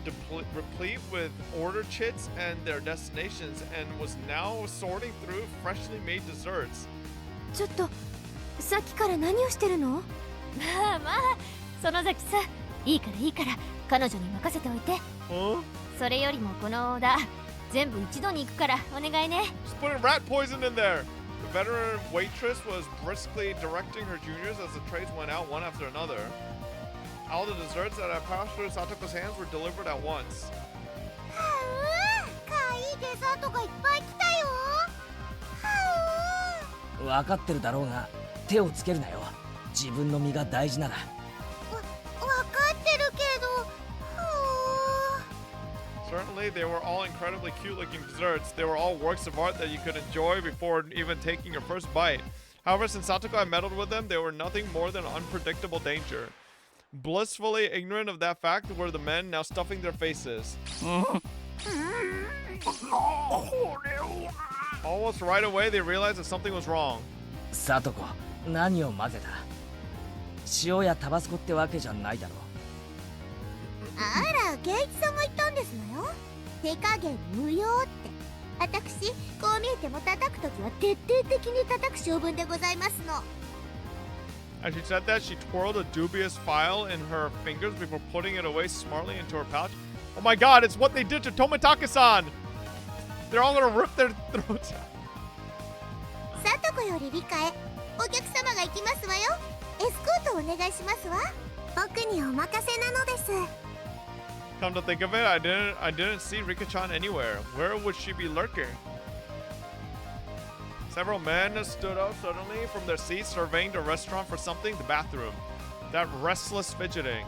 replete with order chits and their destinations, and was now sorting through freshly made desserts. ちょっとさっきから何をしてるの？まあまあ園崎さん、いいから彼女に任せておいて。それよりもこのオーダー全部一度に行くからお願いね。 Just putting rat poison in there. The veteran waitress was briskly directing her juniors as the trays went out one after another. All the desserts that had passed through Satoko's hands were delivered at once. はうかわいいデザートがいっぱい来たよ。は分かってるだろうが手をつけるなよ。自分の身が大事なら。うわかってるけど。Certainly, they were all incredibly cute-looking desserts. They were all works of art that you could enjoy before even taking your first bite. However, since Satoko had meddled with them, they were nothing more than unpredictable danger. Blissfully ignorant of that fact were the men now stuffing their faces. Almost right away, they realized that something was wrong. サトコ、何を混ぜた？塩やタバスコってわけじゃないだろう。あら、ケイチさんが言ったんですのよ。手加減無用って。私、こう見えても叩くときは徹底的に叩く性分でございますの。 As she said that, she twirled a dubious file in her fingers before putting it away smartly into her pouch. Oh my god, it's what they did to Tomitaka-san! They're all gonna rip their throats out. サトコより理解。お客様が行きますわよ。エスコートお願いしますわ。僕にお任せなのです。 Come to think of it, I didn't see Rika-chan anywhere. Where would she be lurking? Several men stood up suddenly from their seats, surveying the restaurant for something. The bathroom. That restless fidgeting.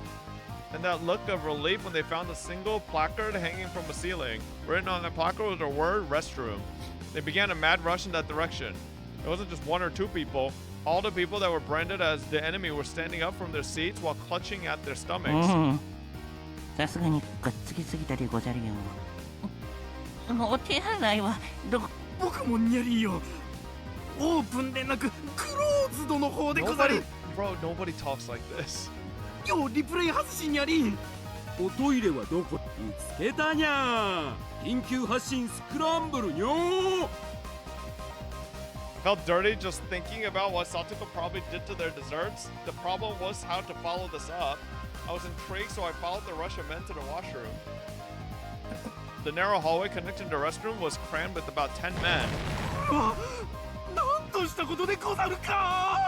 And that look of relief when they found a single placard hanging from the ceiling. Written on the placard was the word restroom. They began a mad rush in that direction. It wasn't just one or two people. All the people that were branded as the enemy were standing up from their seats while clutching at their stomachs. さすがにくっつきすぎたでござるよ。お手洗いはどこ？僕もニャリーよ。オープンでなくクローズドの方でござる。Bro, nobody talks like this. ようリプレイ外しニャリー。おトイレはどこ？見つけたにゃー。緊急発進スクランブルにょー。Felt dirty just thinking about what Satoko probably did to their desserts. The problem was how to follow this up. I was intrigued, so I followed the rush of men to the washroom. The narrow hallway connecting the restroom was crammed with about 10 men. なんとしたことでござるか。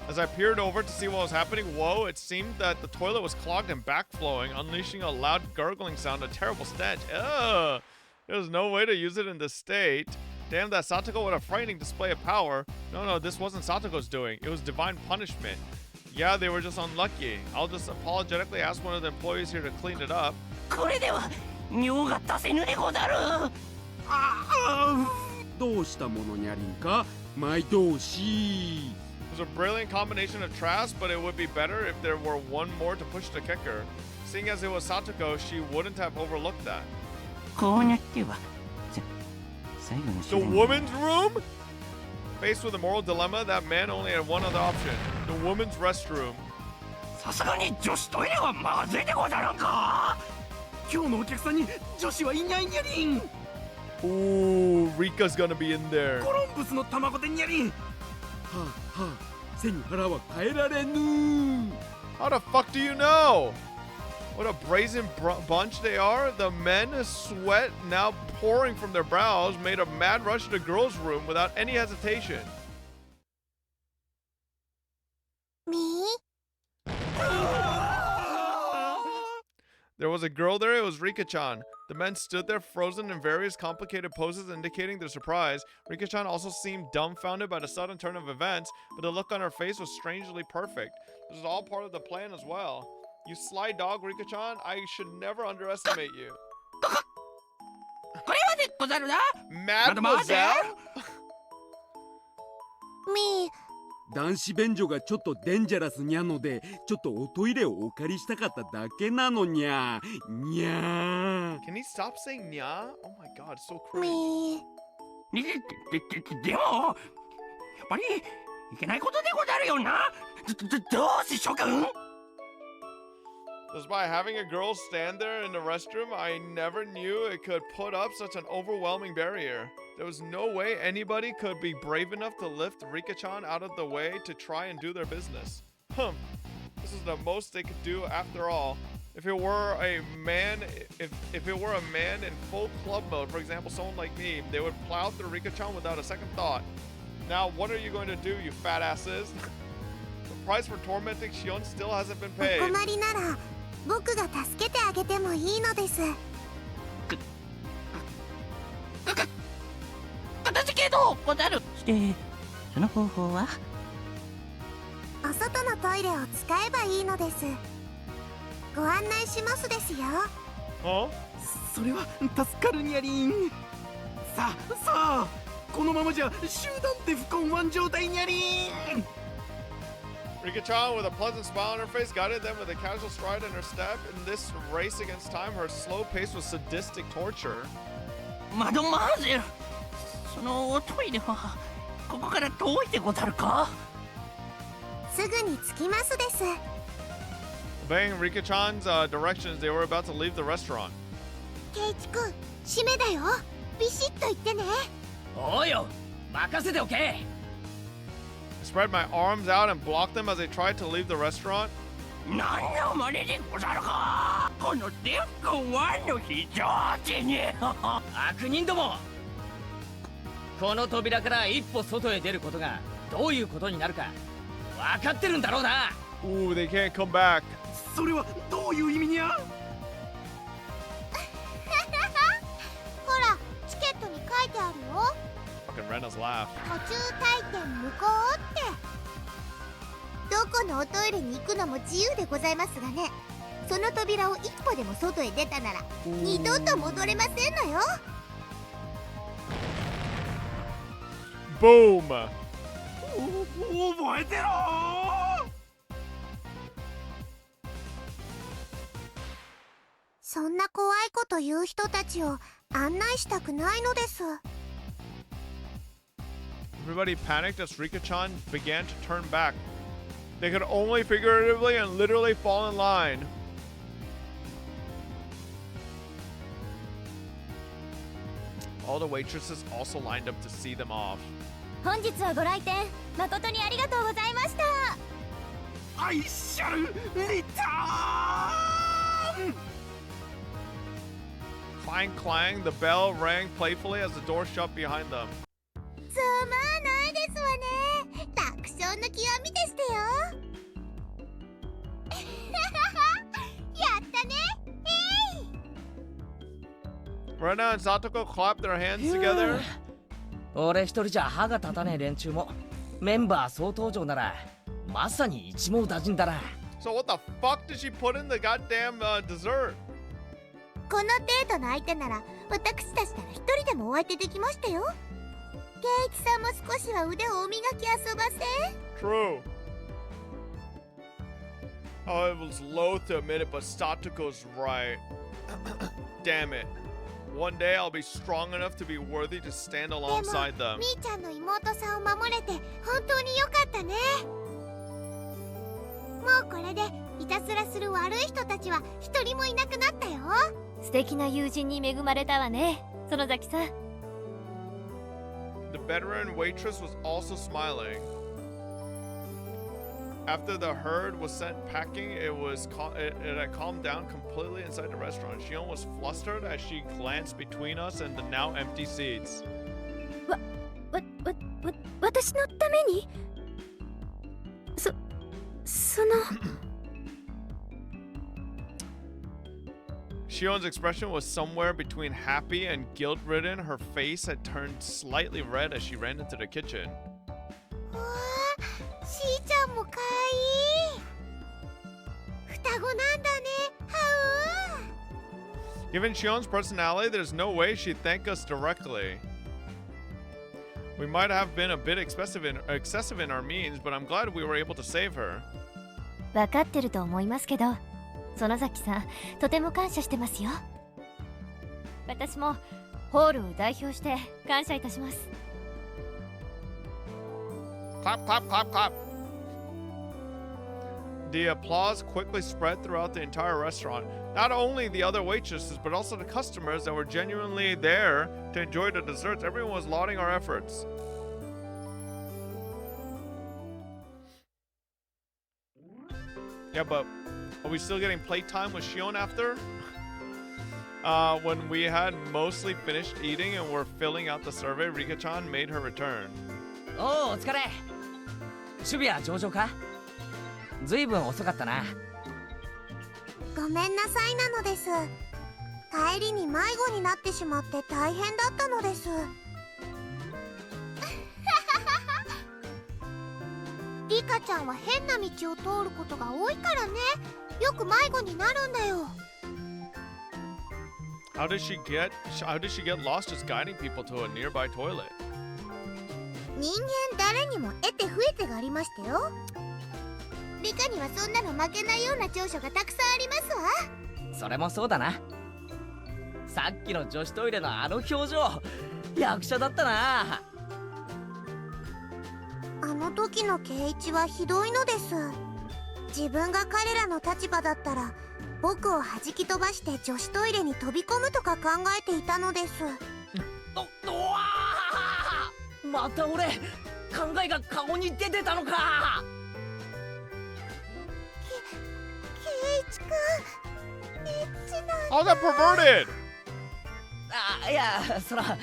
As I peered over to see what was happening, whoa, it seemed that the toilet was clogged and backflowing, unleashing a loud gurgling sound, a terrible stench. Ugh! There was no way to use it in this state. Damn, that Satoko, what a frightening display of power. No, this wasn't Satoko's doing. It was divine punishment. Yeah, they were just unlucky. I'll just apologetically ask one of the employees here to clean it up. これでは尿が出せぬでござる。どうしたものにゃりんか？毎同士。 It was a brilliant combination of trash, but it would be better if there were one more to push the kicker. Seeing as it was Satoko, she wouldn't have overlooked that. こうなっては最後の The woman's room? Faced with a moral dilemma, that man only had one other option. The woman's restroom. さすがに女子トイレはまずいでござらんか。今日のお客さんに女子はいないニャリン。 Ooh, Rika's gonna be in there. コロンブスの卵でニャリン。はあはあ、背に腹は変えられぬ。 How the fuck do you know? What a brazen bunch they are. The men, sweat now pouring from their brows, made a mad rush to the girls' room without any hesitation. Me? There was a girl there, it was Rika-chan. The men stood there frozen in various complicated poses indicating their surprise. Rika-chan also seemed dumbfounded by the sudden turn of events, but the look on her face was strangely perfect. This was all part of the plan as well. You sly dog, Rika-chan, I should never underestimate you. これはでござるな。 Mademoiselle? Me? 男子便所がちょっとデンジャラスにゃので、ちょっとおトイレをお借りしたかっただけなのにゃ。にゃ。 Can he stop saying nya? Oh my god, it's so crazy. Me? でもやっぱりいけないことでござるよな。どうし諸君。 Just by having a girl stand there in the restroom, I never knew it could put up such an overwhelming barrier. There was no way anybody could be brave enough to lift Rika-chan out of the way to try and do their business. This is the most they could do after all. If it were a man, if it were a man in full club mode, for example, someone like me, they would plow through Rika-chan without a second thought. Now, what are you going to do, you fat asses? The price for tormenting Shion still hasn't been paid. お困りなら僕が助けてあげてもいいのです。片付けどござる。してその方法は？お外のトイレを使えばいいのです。ご案内しますですよ。Huh? それは助かるニャリン。さあこのままじゃ集団で不根腕状態ニャリン。 Rika-chan, with a pleasant smile on her face, guided them with a casual stride in her step. In this race against time, her slow pace was sadistic torture. マドマーゼル、そのトイレはここから遠いでござるか？すぐに着きますです。 Obeying Rika-chan's directions, they were about to leave the restaurant. ケイチ君、締めだよ。ビシッと言ってね。おうよ、任せておけ。 I spread my arms out and blocked them as they tried to leave the restaurant. 何の真似でござるか？このデフコン1の非常時に。悪人ども、この扉から一歩外へ出ることがどういうことになるか分かってるんだろうな。 Ooh, they can't come back. それはどういう意味にゃ？ほら、チケットに書いてあるよ。and Rena's laugh. 途中退店無効ってどこのおトイレに行くのも自由でございますがね、その扉を一歩でも外へ出たなら二度と戻れませんのよ。 Boom! 覚えてろそんな怖いこと言う人たちを案内したくないのです。 Everybody panicked as Rika-chan began to turn back. They could only figuratively and literally fall in line. All the waitresses also lined up to see them off. 本日はご来店誠にありがとうございました。愛しゃるリターン Clang, clang, the bell rang playfully as the door shut behind them. すまないですわね。楽勝の極みでしたよ。やったね。Rena and Satoko clapped their hands together. 俺一人じゃ歯が立たねえ連中もメンバー総登場ならまさに一網打尽だな。 So what the fuck did she put in the goddamn dessert? この程度の相手なら私たちなら一人でもお相手できましたよ。圭一さんも少しは腕をお磨き遊ばせ。 True. I was loath to admit it, but Satoko's right. Damn it. One day I'll be strong enough to be worthy to stand でも alongside them. みーちゃんの妹さんを守れて本当に良かったね。もうこれでいたずらする悪い人たちは一人もいなくなったよ。素敵な友人に恵まれたわね、園崎さん。 The veteran waitress was also smiling. After the herd was sent packing, it had calmed down completely inside the restaurant. Shion was flustered as she glanced between us and the now empty seats. 私のためにその Shion's expression was somewhere between happy and guilt-ridden. Her face had turned slightly red as she ran into the kitchen. わあ、しーちゃんもかわいい。双子なんだね。はう。 Given Shion's personality, there's no way she'd thank us directly. We might have been a bit excessive in our means, but I'm glad we were able to save her. 分かってると思いますけど、園崎さんとても感謝してますよ。私もホールを代表して感謝いたします。 Clap, clap, clap, clap. The applause quickly spread throughout the entire restaurant. Not only the other waitresses, but also the customers that were genuinely there to enjoy the desserts. Everyone was lauding our efforts. Yeah, but are we still getting playtime with Shion after? When we had mostly finished eating and were filling out the survey, Rika-chan made her return. おうお疲れ。守備は上々か？ずいぶん遅かったな。ごめんなさいなのです。帰りに迷子になってしまって大変だったのです。リカちゃんは変な道を通ることが多いからね。よく迷子になるんだよ。How did she get lost just guiding people to a nearby toilet? 人間誰にも得て増えてがありましたよ。リカにはそんなの負けないような長所がたくさんありますわ。それもそうだな。さっきの女子トイレのあの表情、役者だったな。あの時の圭一はひどいのです。自分が彼らの立場だったら僕を弾き飛ばして女子トイレに飛び込むとか考えていたのです。また俺、考えが顔に出てたのか。圭一くん、エッチな。 How's that perverted? あ、いや、そら。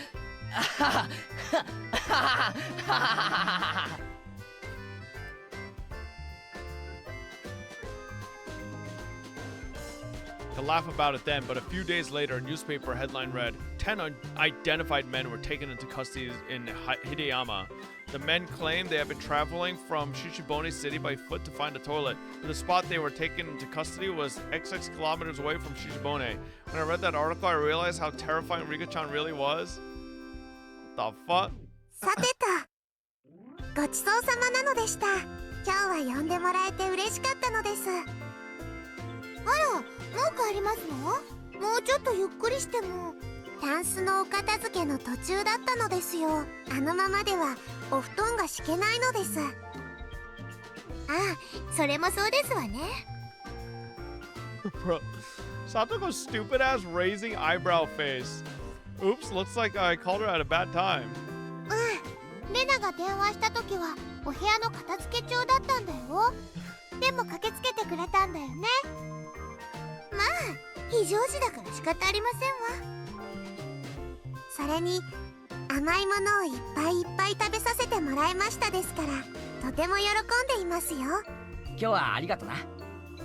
Could laugh about it then, but a few days later, a newspaper headline read, 10 unidentified men were taken into custody in Hideyama. The men claimed they had been traveling from Shichibone City by foot to find a toilet. And the spot they were taken into custody was XX kilometers away from Shichibone. When I read that article, I realized how terrifying Rika-chan really was. What the fuck? さてと、ごちそうさまなのでした。今日は呼んでもらえて嬉しかったのです。あら、なんかありますの？もうちょっとゆっくりしても。タンスのお片付けの途中だったのですよ。あのままではお布団が敷けないのです。ああ、それもそうですわね。Bro, Satoko's stupid ass raising eyebrow face. Oops, looks like I called her at a bad time. うん、レナが電話した時はお部屋の片付け中だったんだよ。でも駆けつけてくれたんだよね。まあ、非常時だから仕方ありませんわ。それに甘いものをいっぱいいっぱい食べさせてもらいましたですから、とても喜んでいますよ。今日はありがとな。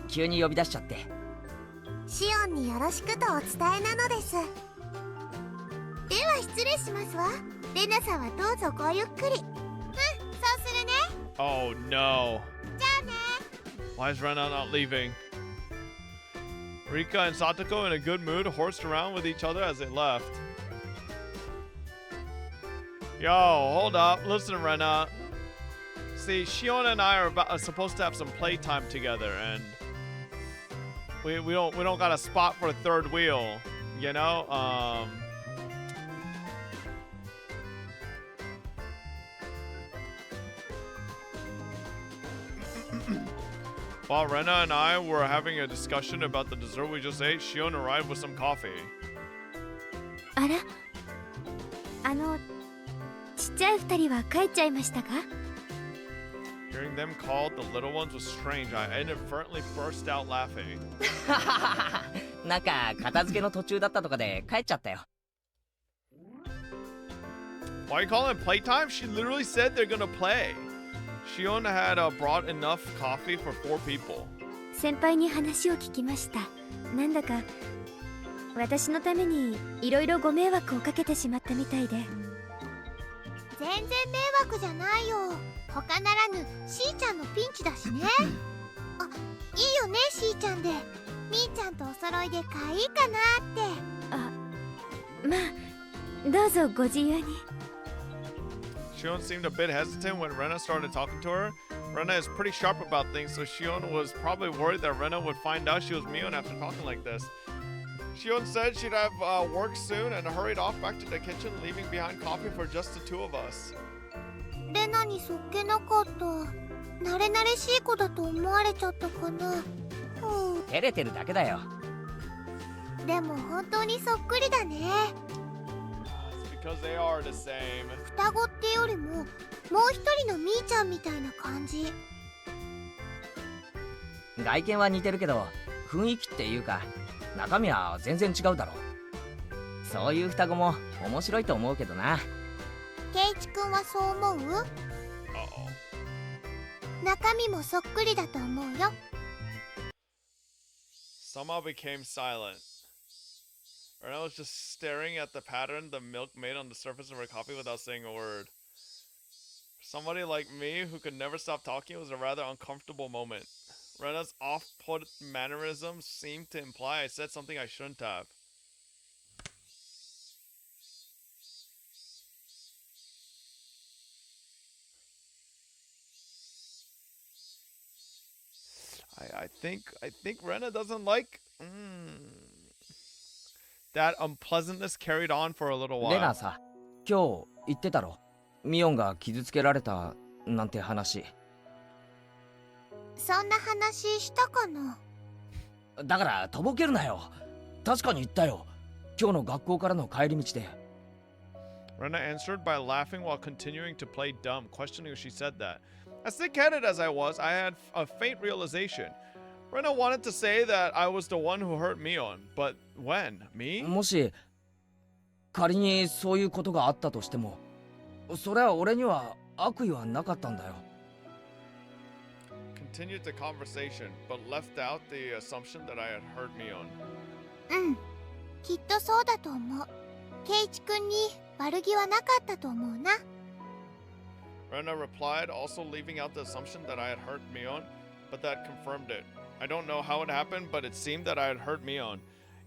急に呼び出しちゃって。シオンによろしくとお伝えなのです。では失礼しますわ。レナさんはどうぞごゆっくり。うん、そうするね。Oh no. じゃあね。 Why is Rena not leaving? Rika and Satoko, in a good mood, horsed around with each other as they left. Yo, hold up. Listen, Rena. See, Shion and I are supposed to have some playtime together, and we don't got a spot for a third wheel, you know? While Rena and I were having a discussion about the dessert we just ate, Shion arrived with some coffee. あら、ちっちゃい二人は帰っちゃいましたか？ Hearing them called the little ones was strange. I inadvertently burst out laughing. なんか片付けの途中だったとかで帰っちゃったよ。Why are you calling it playtime? She literally said they're gonna play. Shion had brought enough coffee for 4 people. 先輩に話を聞きました。なんだか私のためにいろいろご迷惑をかけてしまったみたいで。全然迷惑じゃないよ。他ならぬしーちゃんのピンチだしね。あ、いいよね、しーちゃんで。みーちゃんとお揃いでかいいかなって。あ、まあどうぞご自由に。Shion seemed a bit hesitant when Rena started talking to her. Rena is pretty sharp about things, so Shion was probably worried that Rena would find out she was Mion after talking like this. Shion said she'd have work soon and hurried off back to the kitchen, leaving behind coffee for just the 2 of us. レナにそっけなかった。慣れ慣れしい子だと思われちゃったかな。照れてるだけだよ。でも本当にそっくりだね。Because they are the same. 双子ってよりももう一人のみーちゃんみたいな感じ。外見は似てるけど雰囲気っていうか中身は全然違うだろう。そういう双子も面白いと思うけどな。ケイチ君はそう思う？中身もそっくりだと思うよ。Somehow became silent. Rena was just staring at the pattern the milk made on the surface of her coffee without saying a word. For somebody like me who could never stop talking, it was a rather uncomfortable moment. Rena's off-put mannerisms seemed to imply I said something I shouldn't have. I think Rena doesn't like that unpleasantness carried on for a little while. レナさ、今日言ってたろ。ミオンが傷つけられたなんて話。そんな話したかな。だからとぼけるなよ。確かに言ったよ。今日の学校からの帰り道で。Rena answered by laughing while continuing to play dumb, questioning if she said that. As thick-headed as I was, I had a faint realization. Rena wanted to say that I was the one who hurt Mion, but when? Me? もし仮にそういうことがあったとしても、それは俺には悪意はなかったんだよ。continued the conversation, but left out the assumption that I had heard Mion. うん、きっとそうだと思う。圭一くんに悪気はなかったと思うな。Rena replied, also leaving out the assumption that I had heard Mion, but that confirmed it. I don't know how it happened, but it seemed that I had heard Mion.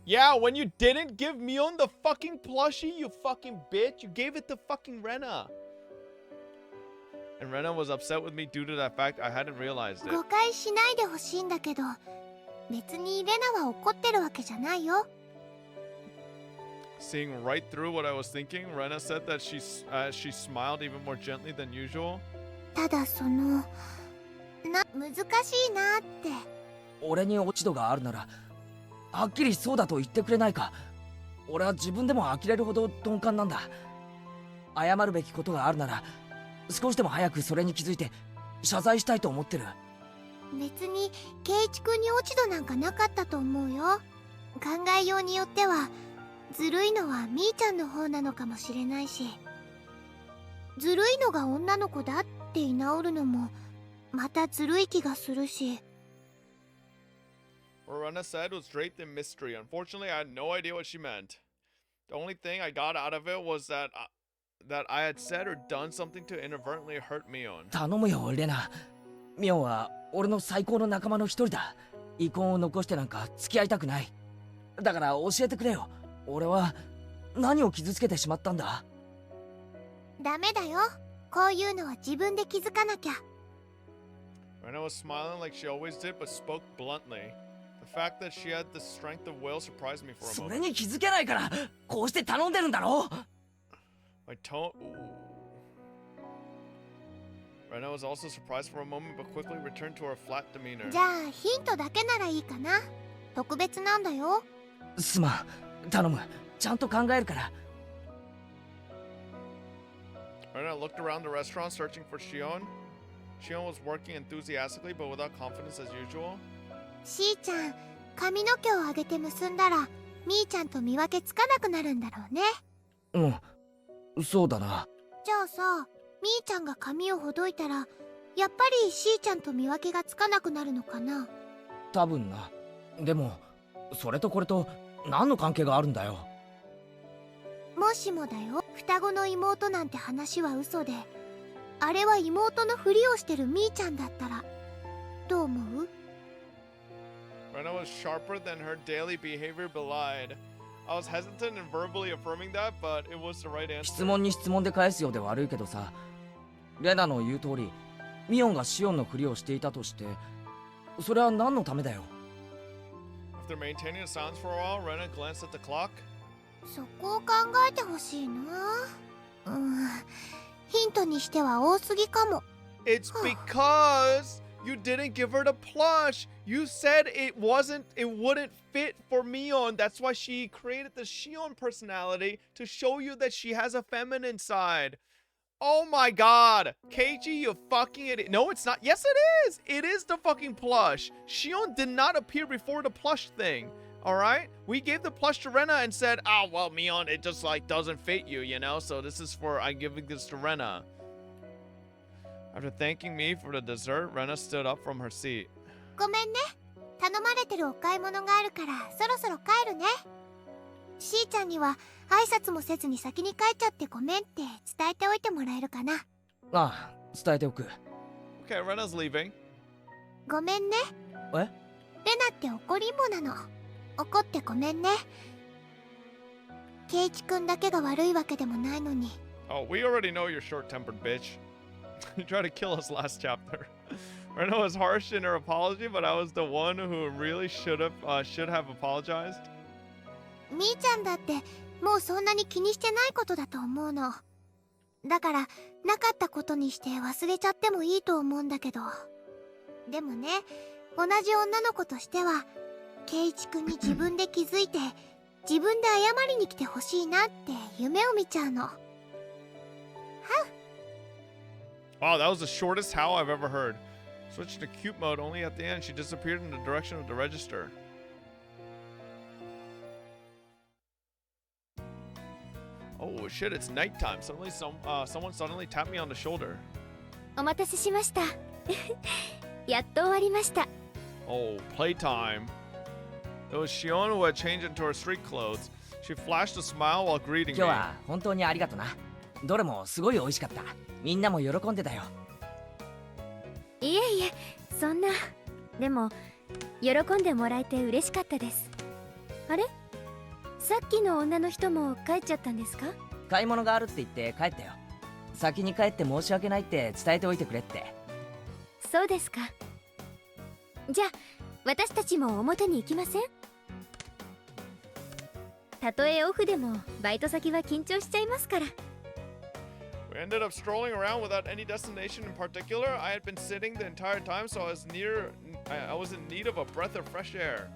Yeah, when you didn't give Mion the fucking plushie, you fucking bitch, you gave it to fucking Rena. And Rena was upset with me due to that fact. I hadn't realized it. 誤解しないでほしいんだけど、別にレナは怒ってるわけじゃないよ。Seeing right through what I was thinking, Rena said that she smiled even more gently than usual. ただ難しいなって。俺に落ち度があるならはっきりそうだと言ってくれないか。俺は自分でも呆れるほど鈍感なんだ。謝るべきことがあるなら少しでも早くそれに気づいて謝罪したいと思ってる。別に圭一くんに落ち度なんかなかったと思うよ。考えようによってはずるいのはみーちゃんの方なのかもしれないし、ずるいのが女の子だって居直るのもまたずるい気がするし。What Rena said was draped in mystery. Unfortunately, I had no idea what she meant. The only thing I got out of it was that I had said or done something to inadvertently hurt Mion. 頼むよレナ。ミオンは俺の最高の仲間の一人だ。遺恨を残してなんか付き合いたくない。だから教えてくれよ。俺は何を傷つけてしまったんだ。ダメだよ。こういうのは自分で気づかなきゃ。Rena was smiling like she always did, but spoke bluntly. The fact that she had the strength of will surprised me for a moment. それに気づけないからこうして頼んでるんだろ。My tone. Rena was also surprised for a moment, but quickly returned to her flat demeanor. じゃあヒントだけならいいかな。特別なんだよ。すまん、頼む。ちゃんと考えるから。Rena looked around the restaurant searching for Shion. Shion was working enthusiastically, but without confidence as usual. しーちゃん、髪の毛を上げて結んだらみーちゃんと見分けつかなくなるんだろうね。うん、そうだな。じゃあさ、みーちゃんが髪をほどいたらやっぱりしーちゃんと見分けがつかなくなるのかな。多分な。でもそれとこれと何の関係があるんだよ。もしもだよ、双子の妹なんて話は嘘で、あれは妹のふりをしてるみーちゃんだったらどう思う？ Rena was sharper than her daily behavior belied. I was hesitant in verbally affirming that, but it was the right answer. 質問に質問で返すようで悪いけどさ、レナの言う通りミオンがシオンのふりをしていたとして、それは何のためだよ。 After maintaining a silence for a while, Rena glanced at the clock. そこを考えてほしいな。ヒントにしては多すぎかも。 It's because you didn't give her the plush. You said it wouldn't fit for Mion. That's why she created the Shion personality to show you that she has a feminine side. Oh my god. Keiichi, you fucking idiot. No, it's not. Yes, it is. It is the fucking plush. Shion did not appear before the plush thing. Alright? We gave the plush to Rena and said, oh, well, Mion, it just like doesn't fit you, you know? So this is for, I'm giving this to Rena. After thanking me for the dessert, Rena stood up from her seat. ごめんね。頼まれてるお買い物があるからそろそろ帰るね。しーちゃんには挨拶もせずに先に帰っちゃってごめんって伝えておいてもらえるかな。ああ、伝えておく。Okay, Rena's leaving. ごめんね。え？レナって怒りんぼなの。怒ってごめんね。ケイチくんだけが悪いわけでもないのに。Oh, we already know you're short-tempered, bitch. You tried to kill us last chapter. Rena was harsh in her apology, but I was the one who really should have apologized. みーちゃんだってもうそんなに気にしてないことだと思うの。だからなかったことにして忘れちゃってもいいと思うんだけど。でもね、同じ女の子としてはケイチくんに自分で気づいて自分で謝りに来てほしいなって夢を見ちゃうの。Wow, that was the shortest how I've ever heard. Switched to cute mode, only at the end she disappeared in the direction of the register. Oh shit, it's nighttime. Someone suddenly tapped me on the shoulder. お待たせしました。やっと終わりました。 Oh, playtime. It was Shion who had changed into her street clothes. She flashed a smile while greeting 今日 me. は本当にありがとな。どれもすごい美味しかった。みんなも喜んでたよ。いえいえ、そんな。でも喜んでもらえて嬉しかったです。あれ、さっきの女の人も帰っちゃったんですか？買い物があるって言って帰ったよ。先に帰って申し訳ないって伝えておいてくれって。そうですか。じゃあ私たちも表に行きません？たとえオフでもバイト先は緊張しちゃいますから。 We ended up strolling around without any destination in particular. I had been sitting the entire time, so I was in need of a breath of fresh air.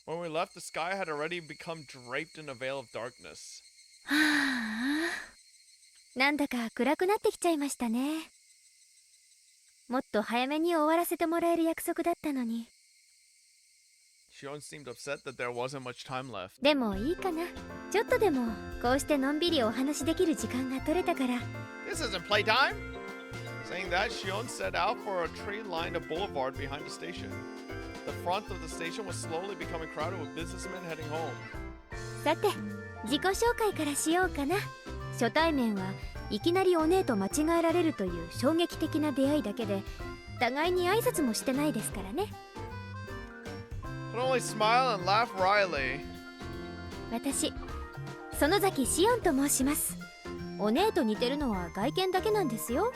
When we left, the sky had already become draped in a veil of darkness. はあ、なんだか暗くなってきちゃいましたね。もっと早めに終わらせてもらえる約束だったのに。 Shion seemed upset that there wasn't much time left. でもいいかな。ちょっとでもこうしてのんびりお話しできる時間が取れたから。 This isn't playtime! Saying that, Shion set out for a tree-lined boulevard behind the station. The front of the station was slowly becoming crowded with businessmen heading home. さて、自己紹介からしようかな。初対面はいきなりお姉と間違えられるという衝撃的な出会いだけで、互いに挨拶もしてないですからね。 Could only smile and laugh wryly. 私、園崎しおんと申します。お姉と似てるのは外見だけなんですよ。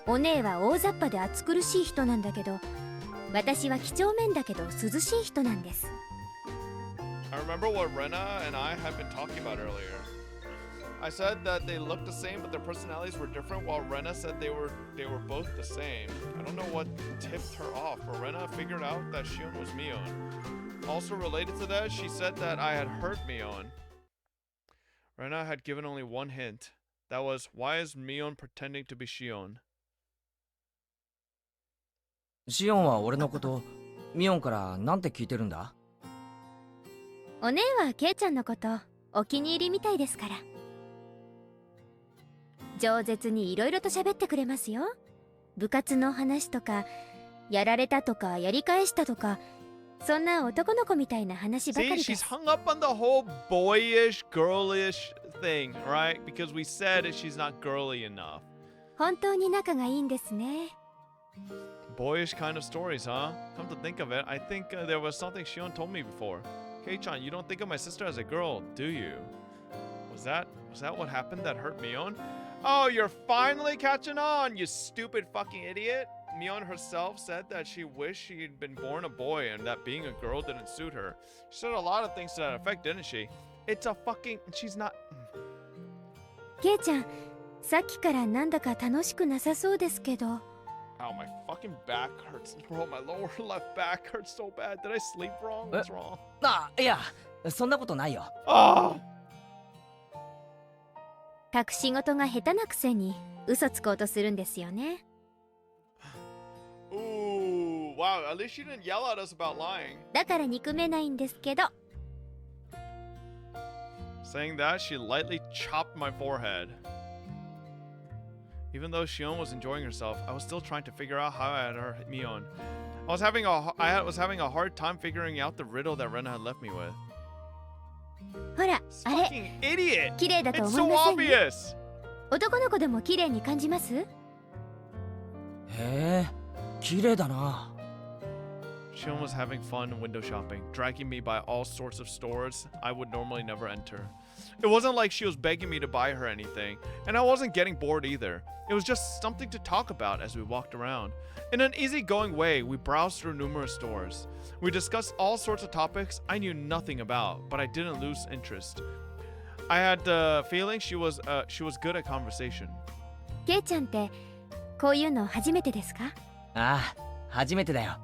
お姉は大雑把で暑苦しい人なんだけど、私は几帳面だけど涼しい人なんです。 I remember what Rena and I had been talking about earlier. I said that they looked the same, but their personalities were different, while Rena said they were both the same. I don't know what tipped her off, but Rena figured out that Shion was Mion. Also related to that, she said that I had hurt Mion. Rena had given only one hint. That was, why is Mion pretending to be Shion? シオンは俺のことミオンからなんて聞いてるんだ？お姉はケイちゃんのことお気に入りみたいですから。饒舌にいろいろと喋ってくれますよ。部活の話とか、やられたとかやり返したとか、そんな男の子みたいな話ばかり See, です。 she's hung up on the whole boyish, girlish thing, right? Because we said she's not girly enough. 本当に仲がいいんですね。 Boyish kind of stories, huh? Come to think of it, I think there was something Shion told me before. Kei-chan, you don't think of my sister as a girl, do you? Was that what happened that hurt Mion? Oh, you're finally catching on, you stupid fucking idiot. Mion herself said that she wished she'd been born a boy and that being a girl didn't suit her. She said a lot of things to that effect, didn't she? It's a fucking... She's not... ケイちゃん、さっきからなんだか楽しくなさそうですけど。 Ow, my fucking back hurts. Bro, my lower left back hurts so bad. Did I sleep wrong? What's wrong? あ、いや、そんなことないよ。Ah! 隠し事が下手なくせに嘘つこうとするんですよね。 Ooh, wow, at least she didn't yell at us about lying. だから憎めないんですけど。 Saying that, she lightly chopped my forehead. Even though Shion was enjoying herself, I was still trying to figure out how I had hurt Mion. I was having a hard time figuring out the riddle that Rena had left me with. ほら、 This あれ、 fucking idiot! 綺麗だと It's 思い so ません？ obvious! 男の子でも綺麗に感じます？へえ、綺麗だな。 Shion was having fun window shopping, dragging me by all sorts of stores I would normally never enter. It wasn't like she was begging me to buy her anything, and I wasn't getting bored either. It was just something to talk about as we walked around. In an easygoing way, we browsed through numerous stores. We discussed all sorts of topics I knew nothing about, but I didn't lose interest. I had the feeling she was good at conversation. ケイちゃんってこういうの初めてですか？ああ、初めてだよ。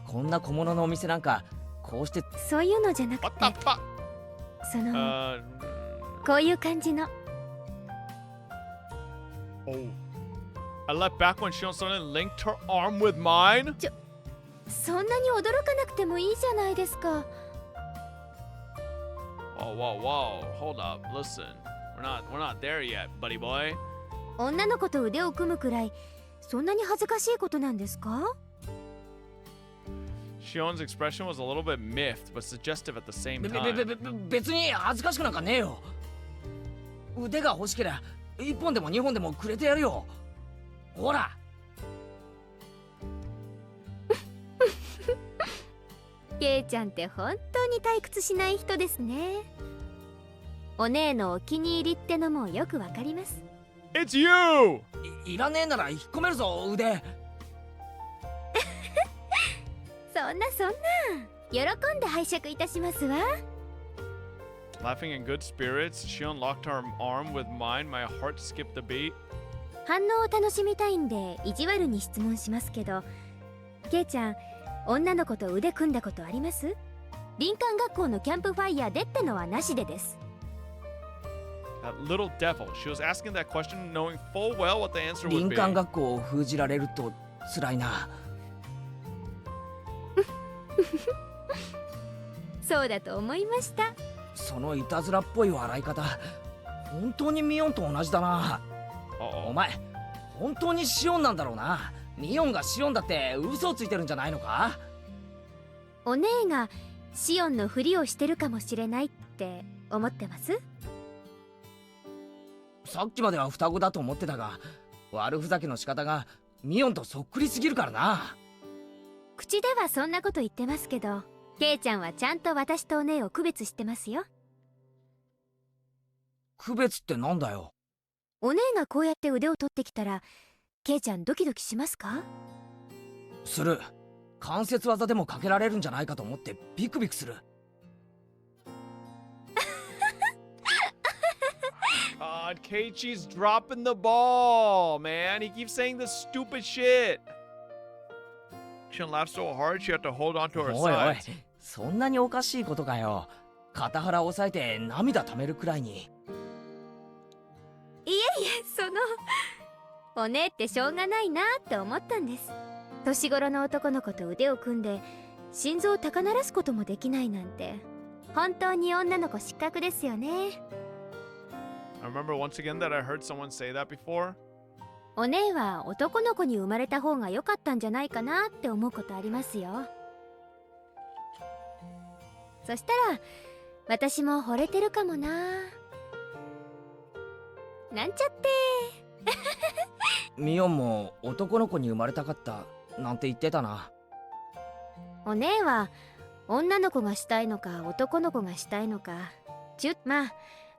こんな小物のお店なんかこうして。そういうのじゃなく What て、 the fuck? そのこういう感じの。 Oh. I leapt back when Shion suddenly linked her arm with mine. そんなに驚かなくてもいいじゃないですか。 Whoa, whoa, whoa. Hold up. Listen. We're not there yet, buddy boy. 女の子と腕を組むくらいそんなに恥ずかしいことなんですか？ Shion's expression was a little bit miffed, but suggestive at the same べ time. 別に恥ずかしくなんかねえよ。腕が欲しけりゃ1本でも2本でもくれてやるよ。ほら。ケイちゃんって本当に退屈しない人ですね。お姉のお気に入りってのもよくわかります。 It's you! いらねえなら引っ込めるぞ腕。そんな喜んで拝借いたしますわ。 Laughing in good spirits, Shion locked her arm with mine. My heart skipped a beat. 反応を楽しみたいんで意地悪に質問しますけど、ケイちゃん女の子と腕組んだことあります？林間学校のキャンプファイヤーでってのはなしでです。 That little devil. She was asking that question knowing full well what the answer would 林 be. 間学校を封じられると辛いな。そうだと思いました。そのいたずらっぽい笑い方、本当にミオンと同じだな。お前本当にシオンなんだろうな。ミオンがシオンだって嘘をついてるんじゃないのか？お姉がシオンのふりをしてるかもしれないって思ってます？さっきまでは双子だと思ってたが、悪ふざけの仕方がミオンとそっくりすぎるからな。口ではそんなこと言ってますけど、ケイちゃんはちゃんと私とお姉を区別してますよ。区別ってなんだよ。お姉がこうやって腕を取ってきたらケイちゃんドキドキしますか？する。関節技でもかけられるんじゃないかと思ってビクビクする。God, Keiichi's dropping the ball, man. He keeps saying this stupid shit. Shion laughed so hard she had to hold on to her おいおい sides. そんなにおかしいことかよ。肩腹押さえて涙溜めるくらいに。いえいえ、お姉ってしょうがないなって思ったんです。年頃の男の子と腕を組んで心臓を高鳴らすこともできないなんて、本当に女の子失格ですよね。I remember once again that I heard someone say that before. お姉は男の子に生まれた方が良かったんじゃないかなって思うことありますよ。そしたら私も惚れてるかもな。なんちゃってミオンも男の子に生まれたかったなんて言ってたな。お姉は女の子がしたいのか男の子がしたいのか、まあ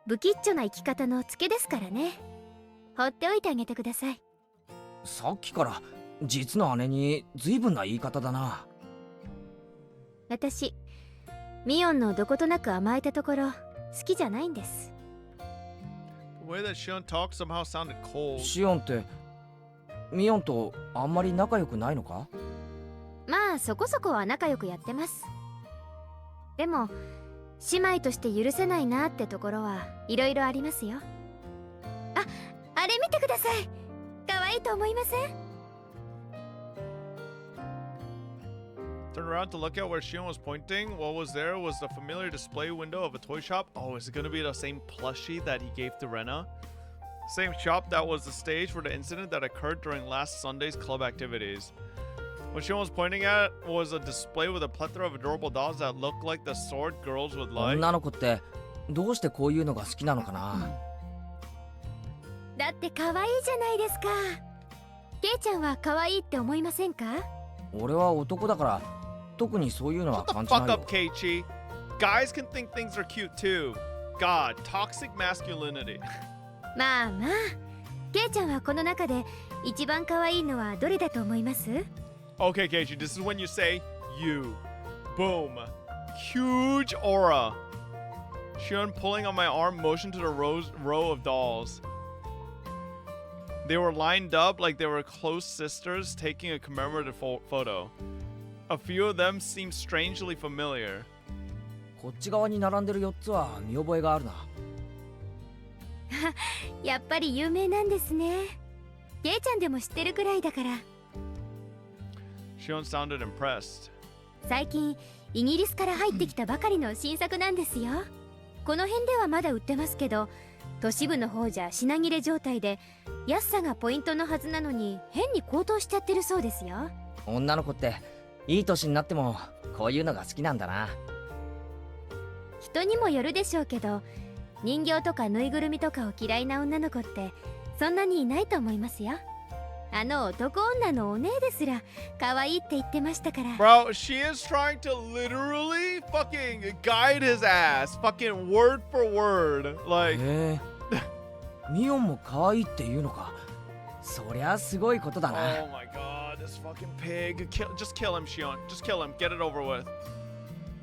不吉祥な生き方のツケですからね。放っておいてあげてください。さっきから実の姉に随分な言い方だな。私ミオンのどことなく甘えたところ好きじゃないんです。 The way that Shion talked somehow sounded cold. シオンってミオンとあんまり仲良くないのか？まあそこそこは仲良くやってます。でも姉妹として許せないなってところはいろいろありますよ。あれ見てください。可愛いと思いませんTurned around to look at where Shion was pointing. What was there was the familiar display window of a toy shop. Oh, is it going to be the same plushie that he gave to Rena? Same shop that was the stage for the incident that occurred during last Sunday's club activities. What Shion was pointing at was a display with a plethora of adorable dolls that looked like the sword girls would like. 女の子ってどうしてこういうのが好きなのかな？だって可愛いじゃないですか。ケイちゃんは可愛いって思いませんか？俺は男だから特にそういうのは Shut 感 the じない fuck よ。 up, Keiichi. Guys can think things are cute too. God, toxic masculinity. まあまあ、ケイちゃんはこの中で一番可愛いのはどれだと思います？ Okay, Keiichi, this is when you say you. Boom. Huge aura. Shion pulling on my arm motioned to the row of dolls. They were lined up like they were close sisters taking a commemorative photo. A few of them seemed strangely familiar. こっち側に並んでる4つは見覚えがあるな。やっぱり有名なんですね。ケイちゃんでも知ってるくらいだから。Shion sounded impressed. 最近イギリスから入ってきたばかりの新作なんですよ。この辺ではまだ売ってますけど、都市部の方じゃ品切れ状態で、安さがポイントのはずなのに変に高騰しちゃってるそうですよ。女の子っていい年になってもこういうのが好きなんだな。人にもよるでしょうけど、人形とかぬいぐるみとかを嫌いな女の子ってそんなにいないと思いますよ。あの男女のお姉ですら可愛いって言ってましたから。 Bro, she is trying to literally fucking guide his ass, fucking word for word. Like, へえミオンも可愛いって言うのか。そりゃすごいことだな。 oh my god, this fucking pig. Just kill him, Shion. Just kill him. Get it over with.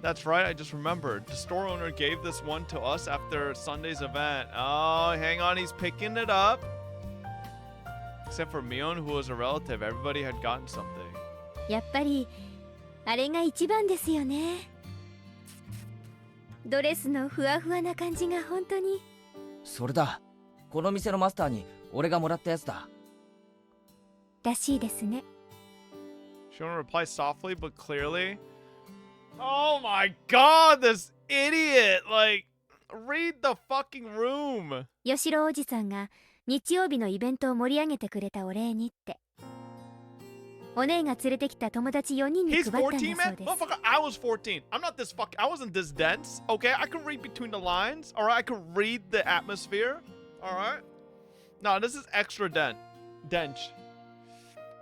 That's right, I just remembered. The store owner gave this one to us after Sunday's event. Oh, hang on, he's picking it up. Except for Mion, who was a relative. Everybody had gotten something. やっぱりあれが一番ですよね。ドレスのふわふわな感じが本当に。それだ、この店のマスターに俺がもらったやつだ。らしいですね。 Shion replies softly but clearly. Oh my god, this idiot! Like, read the fucking room. 吉郎おじさんが日曜日のイベントを盛り上げてくれたお礼にって、お姉が連れてきた友達4人に He's 配ったん 14, だそ man? うです。 Motherfucker, I was 14. I'm not this fuck. I wasn't this dense, okay? I could read between the lines, alright? I could read the atmosphere, alright? No, this is extra dense.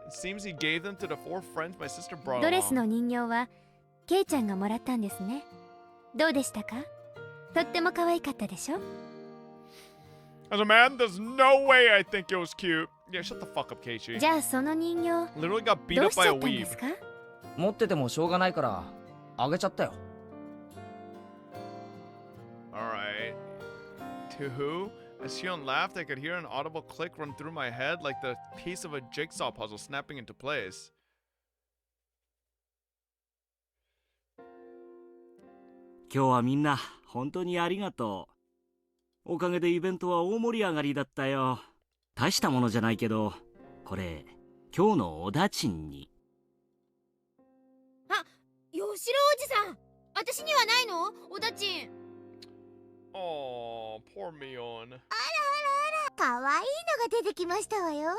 It seems he gave them to the 4 friends my sister brought ドレス along. の人形はケイちゃんがもらったんですね。どうでしたか？とっても可愛かったでしょ？ As a man, there's no way I think it was cute. Yeah, shut the fuck up, Keiichi. じゃあその人形 Literally got beat どう up しち by ゃ a ったんで weeb. すか？持っててもしょうがないからあげちゃったよ。 Alright. To who? As Shion laughed, I could hear an audible click run through my head like the piece of a jigsaw puzzle snapping into place. 今日はみんな本当にありがとう。おかげでイベントは大盛り上がりだったよ。大したものじゃないけど、これ今日のおだちんに。あ、吉郎おじさん、私にはないの？おだちん。 Oh, poor Mion. 可愛いのが出てきましたわよ。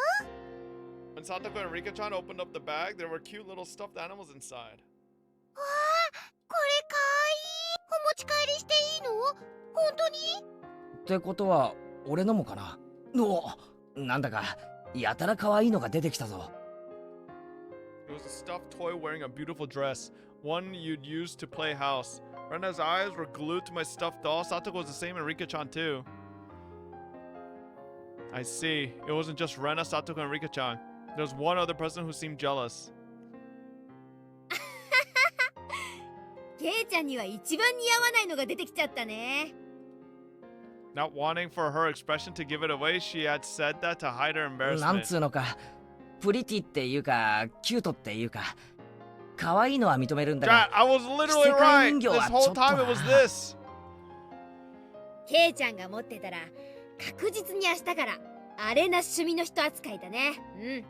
When Satoko and Rika-chan opened up the bag, there were cute little stuffed animals inside. わあ、これ可愛い。お持ち帰りしていいの？本当に？ってことは俺のもかな。お、なんだかやたら可愛いのが出てきたぞ。 It was a stuffed toy wearing a beautiful dress, one you'd use to play house. Rena's eyes were glued to my stuffed doll. Satoko was the same and Rika-chan too. I see. It wasn't just Rena, Satoko, and Rika-chan. There was one other person who seemed jealous. ケイちゃんには一番似合わないのが出てきちゃったね。 Not wanting for her expression to give it away, she had said that to hide her なん embarrassment. つうのか、プリティっていうかキュートっていうか、可愛いのは認めるんだ Dad, が、 I was literally right. This whole time it was this. ケイちゃんが持ってたら確実に明日からあれな趣味の人扱いだね。うん。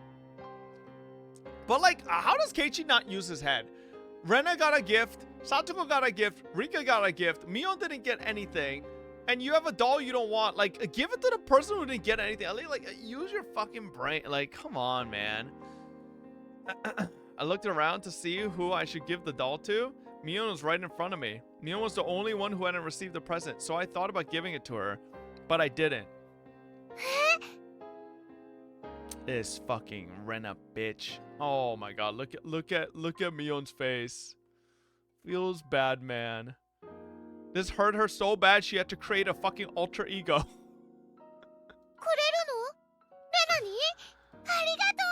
But like, how does Keiichi not use his head? Rena got a gift, Satoko got a gift, Rika got a gift, Mion didn't get anything, and you have a doll you don't want. Like, give it to the person who didn't get anything. At least, like, use your fucking brain. Like, come on, man. I looked around to see who I should give the doll to. Mion was right in front of me. Mion was the only one who hadn't received the present, so I thought about giving it to her, but I didn't. This fucking Rena bitch. Oh my god, look at Mion's face. Feels bad, man. This hurt her so bad she had to create a fucking alter ego. くれるの？レナに？ありがと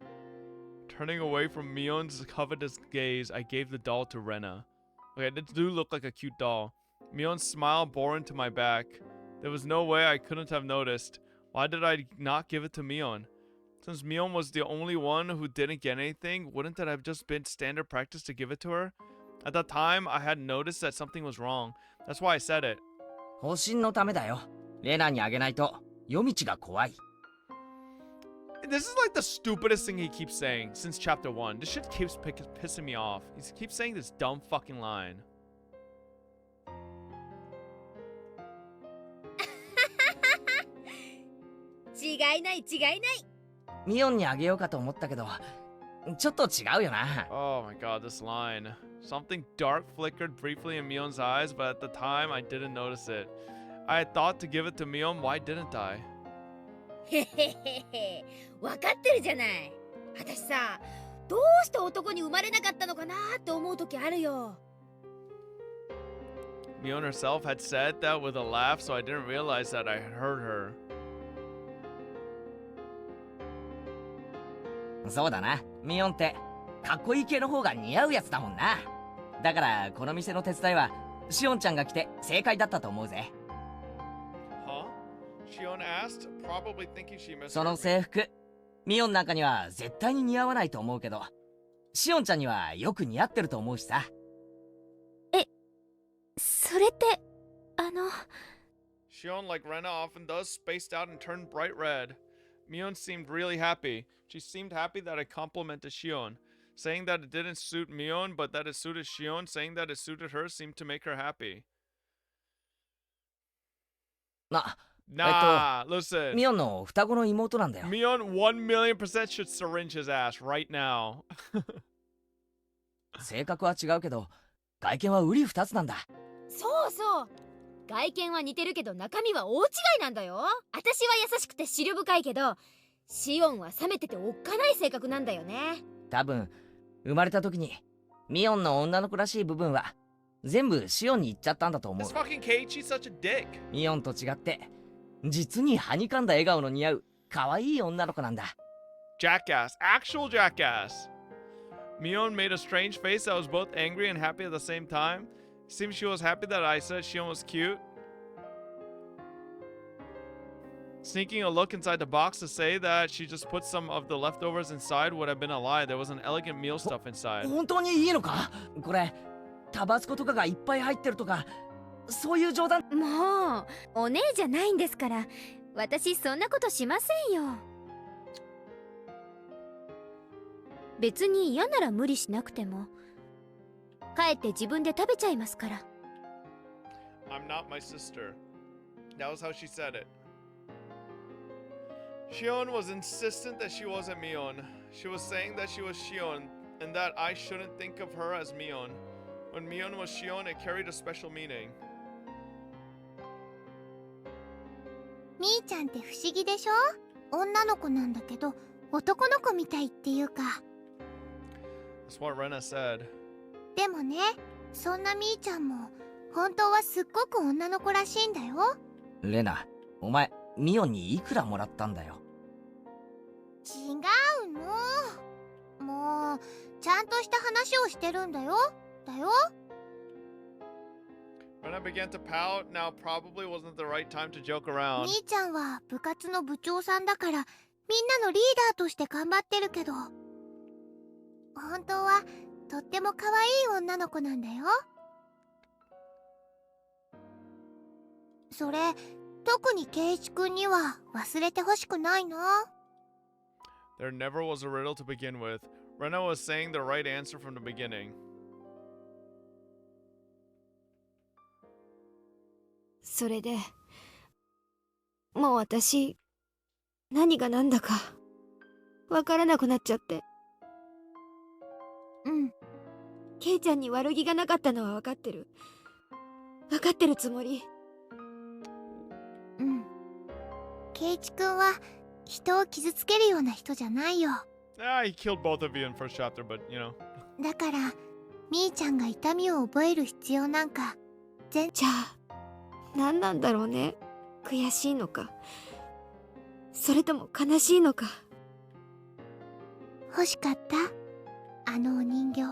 う。 Turning away from Mion's covetous gaze, I gave the doll to Rena. Okay, this do look like a cute doll. Mion's smile bore into my back. There was no way I couldn't have noticed. Why did I not give it to Mion? Since Mion was the only one who didn't get anything, wouldn't it have just been standard practice to give it to her? At that time, I had noticed that something was wrong. That's why I said it. 保身のためだよ。レナにあげないと夜道が怖い。 This is like the stupidest thing he keeps saying since chapter 1. This shit keeps pissing me off. He keeps saying this dumb fucking line. 違いない違いない。ミオンにあげようかと思ったけど、ちょっと違うよな。 Oh my god, this line. Something dark flickered briefly in Mion's eyes, but at the time I didn't notice it. I had thought to give it to Mion, why didn't I? へへへへ、分かってるじゃない。私さ、どうして男に生まれなかったのかなって思う時あるよ。Mion herself had said that with a laugh, so I didn't realize that I had heard her. そうだな、ミオンってかっこいい系の方が似合うやつだもんな。だからこの店の手伝いはシオンちゃんが来て正解だったと思うぜ。Huh? Shion asked, probably thinking she missed その制服、ミオンなんかには絶対に似合わないと思うけど、シオンちゃんにはよく似合ってると思うしさ。それってShion, like Rena often does, spaced out and turned bright red. Mion seemed really happy. She seemed happy that I complimented Shion. Saying that it didn't suit Mion, but that it suited Shion, saying that it suited her seemed to make her happy. な、Nah, listen. ミオンの双子の妹なんだよ。 Mion 1,000,000% should syringe his ass right now. 性格は違うけど、外見は瓜二つなんだ。そうそう、外見は似てるけど中身は大違いなんだよ。私は優しくて思慮深いけど、シオンは冷めてておっかない性格なんだよね。多分生まれた時にミオンの女の子らしい部分は全部シオンに行っちゃったんだと思う。 This fucking Kate, she's such a dick. ミオンと違って実にはにかんだ笑顔の似合う可愛い女の子なんだ。 Jackass, actual jackass. Mion made a strange face that was both angry and happy at the same time. Seems she was happy that I said Shion was cute. Sneaking a look inside the box to say that she just put some of the leftovers inside would have been a lie. There was an elegant meal stuff inside. 本当にいいのか？これタバスコとかがいっぱい入ってるとか、そういう冗談。もうお姉じゃないんですから、私そんなことしませんよ。別に嫌なら無理しなくても、帰って自分で食べちゃいますから。 I'm not my sister. That was how she said it. Shion was insistent that she wasn't Mion. She was saying that she was Shion and that I shouldn't think of her as Mion. When Mion was Shion, it carried a special meaning. みーちゃんって不思議でしょ？女の子なんだけど男の子みたいっていうか。 That's what Rena said. でもね、そんなみーちゃんも本当はすっごく女の子らしいんだよ。レナ、お前ミオンにいくらもらったんだよ。違うの。もうちゃんとした話をしてるんだよ。Rena began to pout. Now probably wasn't the right time to joke around. みーちゃんは部活の部長さんだからみんなのリーダーとして頑張ってるけど、本当はとっても可愛い女の子なんだよ。それ特に圭一くんには忘れてほしくないな。 There never was a riddle to begin with. Rena was saying the right answer from the beginning. それでもう私何が何だかわからなくなっちゃって。ケイちゃんに悪気がなかったのは分かってるつもり。圭一くんは人を傷つけるような人じゃないよ。He killed both of you in first chapter, but you know. だからみーちゃんが痛みを覚える必要なんかじゃあ何なんだろうね。悔しいのか、それとも悲しいのか。欲しかった？あのお人形。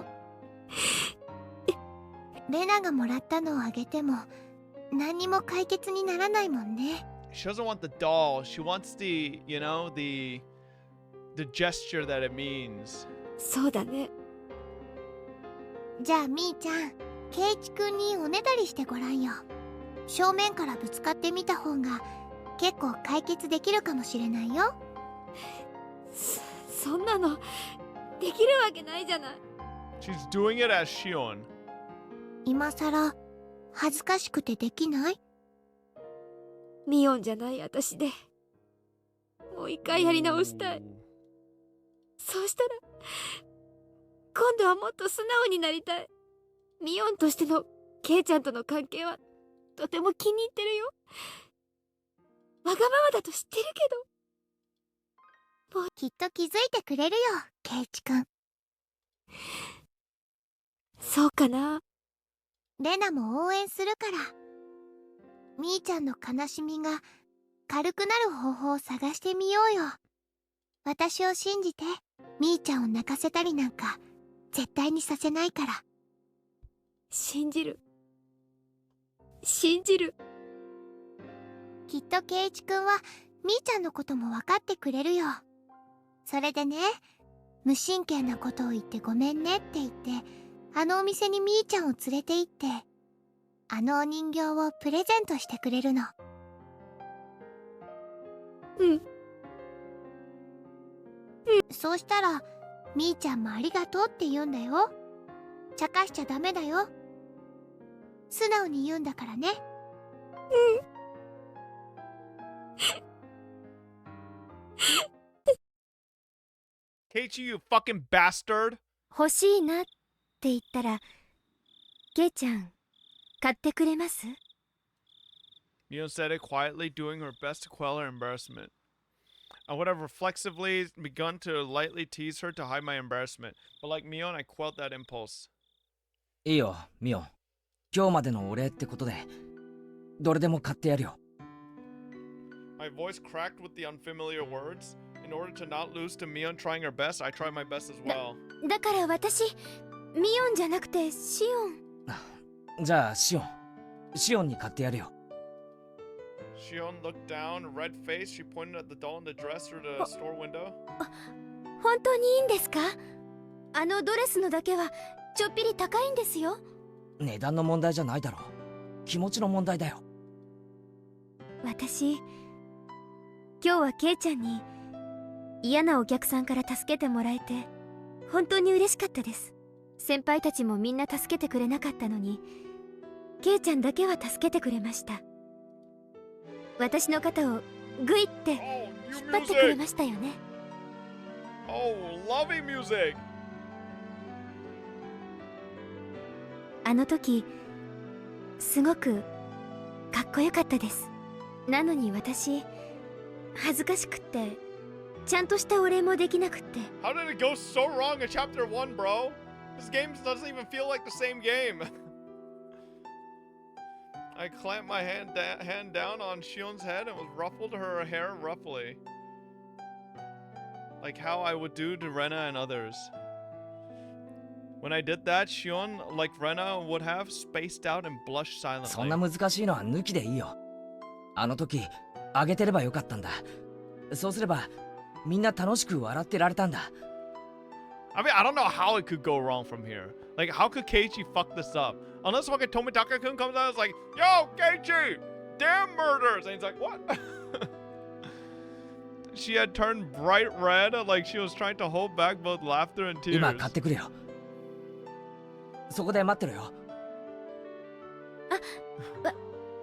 レナがもらったのをあげても何にも解決にならないもんね。 She doesn't want the doll. She wants the, you know, the gesture that it means. そうだね。じゃあみーちゃん、圭一くんにおねだりしてごらんよ。正面からぶつかってみた方が結構解決できるかもしれないよ。そんなのできるわけないじゃない。 She's doing it as Shion. 今さら恥ずかしくてできない？ミオンじゃない私でもう一回やり直したい。そうしたら今度はもっと素直になりたい。ミオンとしてのケイちゃんとの関係はとても気に入ってるよ。わがままだと知ってるけど。きっと気づいてくれるよ、ケイチくん。そうかな。レナも応援するから。みーちゃんの悲しみが軽くなる方法を探してみようよ。私を信じて、みーちゃんを泣かせたりなんか絶対にさせないから。信じる。信じる。きっとケイチくんはみーちゃんのことも分かってくれるよ。それでね、無神経なことを言ってごめんねって言って、あのお店にみーちゃんを連れて行って、あのお人形をプレゼントしてくれるの。うん。そうしたら、みーちゃんもありがとうって言うんだよ。茶化しちゃダメだよ。素直に言うんだからね。Keiichi, you fucking bastard! 欲しいなって言ったら、ケイちゃん買ってくれます？ Mion said it quietly, doing her best to quell her embarrassment. I would have reflexively begun to lightly tease her to hide my embarrassment, but like Mion, I quelled that impulse. いいよ、ミオン。今日までのお礼ってことで、どれでも買ってやるよ。My voice cracked with the unfamiliar words. In order to not lose to Mion trying her best, I tried my best as well. だから私、ミオンじゃなくてシオン。じゃあシオン。シオンに買ってやるよ。Shion looked down, red-faced. She pointed at the doll in the dress through the store window. 本当にいいんですか？あのドレスのだけはちょっぴり高いんですよ。値段の問題じゃないだろう。気持ちの問題だよ。私、今日はケイちゃんに嫌なお客さんから助けてもらえて本当に嬉しかったです。先輩たちもみんな助けてくれなかったのに、ケイちゃんだけは助けてくれました。私の肩をグイって引っ張ってくれましたよね。Oh, lovely music! あの時すごくかっこよかったです。なのに私恥ずかしくってちゃんとしたお礼もできなくって。 How did it go so wrong in chapter 1, bro? This game doesn't even feel like the same game. I clamped my hand down on Shion's head and ruffled her hair roughly, like how I would do to Rena and others. When I did that, Shion, like Rena would have, spaced out and blushed そんな silently. 難しいのは抜きでいいよ。あの時あげてればよかったんだ。そうすればみんな楽しく笑ってられたんだ。I mean, I don't know how it could go wrong from here. Like, how could Keiichi fuck this up? Unless fucking Tomitaka-kun comes out and is like, Yo, Keiichi! Damn murders! And he's like, what? She had turned bright red, like she was trying to hold back both laughter and tears. 今買ってくれよ。そこで待ってろよ。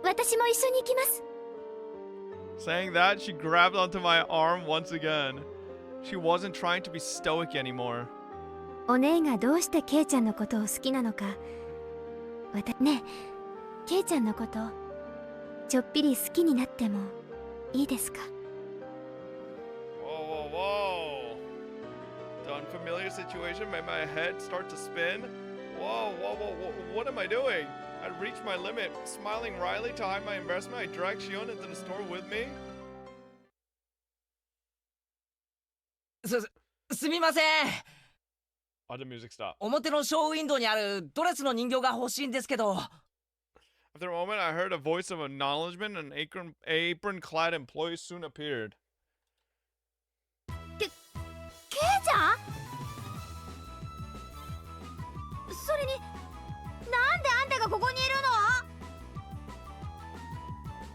私も一緒に行きます。 Saying that, she grabbed onto my arm once again. She wasn't trying to be stoic anymore. お姉がどうしてケイちゃんのことを好きなのか、ねえ、ケイちゃんのことちょっぴり好きになってもいいですか？ Whoa, whoa, whoa. The unfamiliar situation made my head start to spin. Whoa, whoa, whoa, whoa, what am I doing? I reached my limit. Smiling wryly to hide my embarrassment, I dragged Shion into the store with me. すみません。 Why'd the music stop? 表のショーウィンドウにあるドレスの人形が欲しいんですけど。 After a moment, I heard a voice of acknowledgement and an apron-clad employee soon appeared. ケイちゃん？それになんであんたがここにいる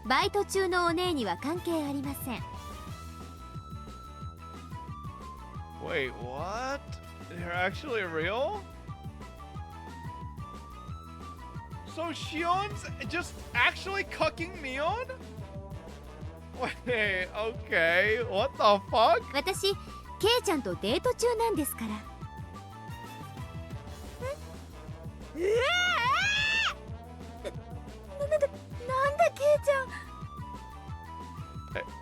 の？バイト中のお姉には関係ありません。 Wait, what? They're actually real? So Shion's just actually cucking Mion? Wait, okay. What the fuck? 私ケイちゃんとデート中なんですから。なんだケイちゃん。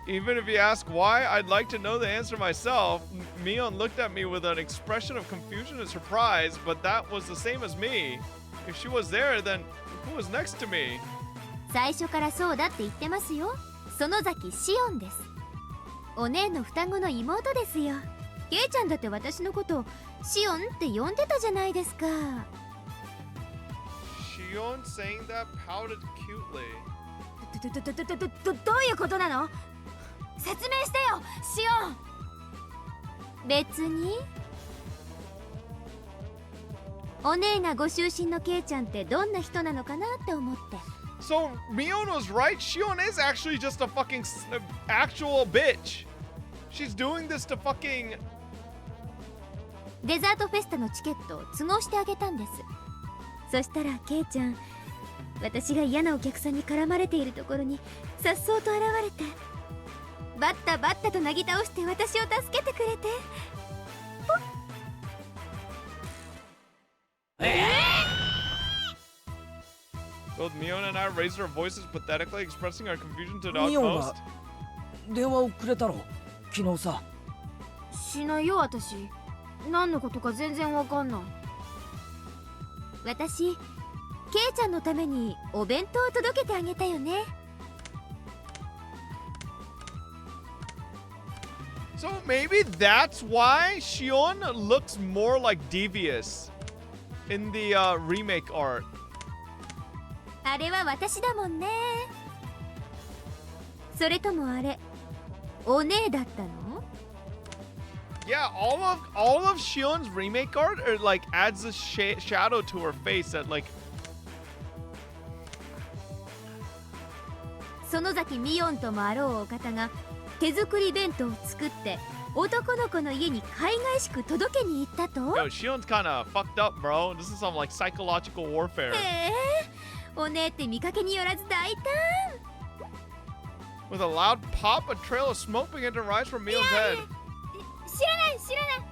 Even if you ask why, I'd like to know the answer myself. Mion looked at me with an expression of confusion and surprise, but that was the same as me. If she was there, then who was next to me? 最初からそうだって言ってますよ。園崎シオンです。お姉の双子の妹ですよ。ケイちゃんだって私のことシオンって呼んでたじゃないですか。Shion saying that pouted cutely. どういうことなの？説明してよ、シオン。別に。お姉がご就寝のケイちゃんってどんな人なのかなって思って。So Mion was right. Shion is actually just a fucking actual bitch. She's doing this to fucking. デザートフェスタのチケットを都合してあげたんです。そしたらケイちゃん、私が嫌なお客さんに絡まれているところにさっそうと現れて、バッタバッタとなぎ倒して私を助けてくれて。Both Mion and I raised our voices pathetically, expressing our confusion to the ミオン utmost. が電話をくれたろ、昨日さ。しないよ私。何のことか全然わかんない。私、ケイちゃんのためにお弁当を届けてあげたよね。So maybe that's why Shion looks more like devious in the remake art. あれは私だもんね。それともあれ、お姉だったの？ Yeah, all of Shion's remake art are like adds a shadow to her face that like. 園崎ミオンともあろうお方が手作り弁当を作って男の子の家に海外しく届けに行ったと。 Yo, Shion's kind of fucked up, bro. This is some like psychological warfare. お姉って見かけによらず大胆。 With a loud pop, a trail of smoke began to rise from Mion's head. 知らない知らない。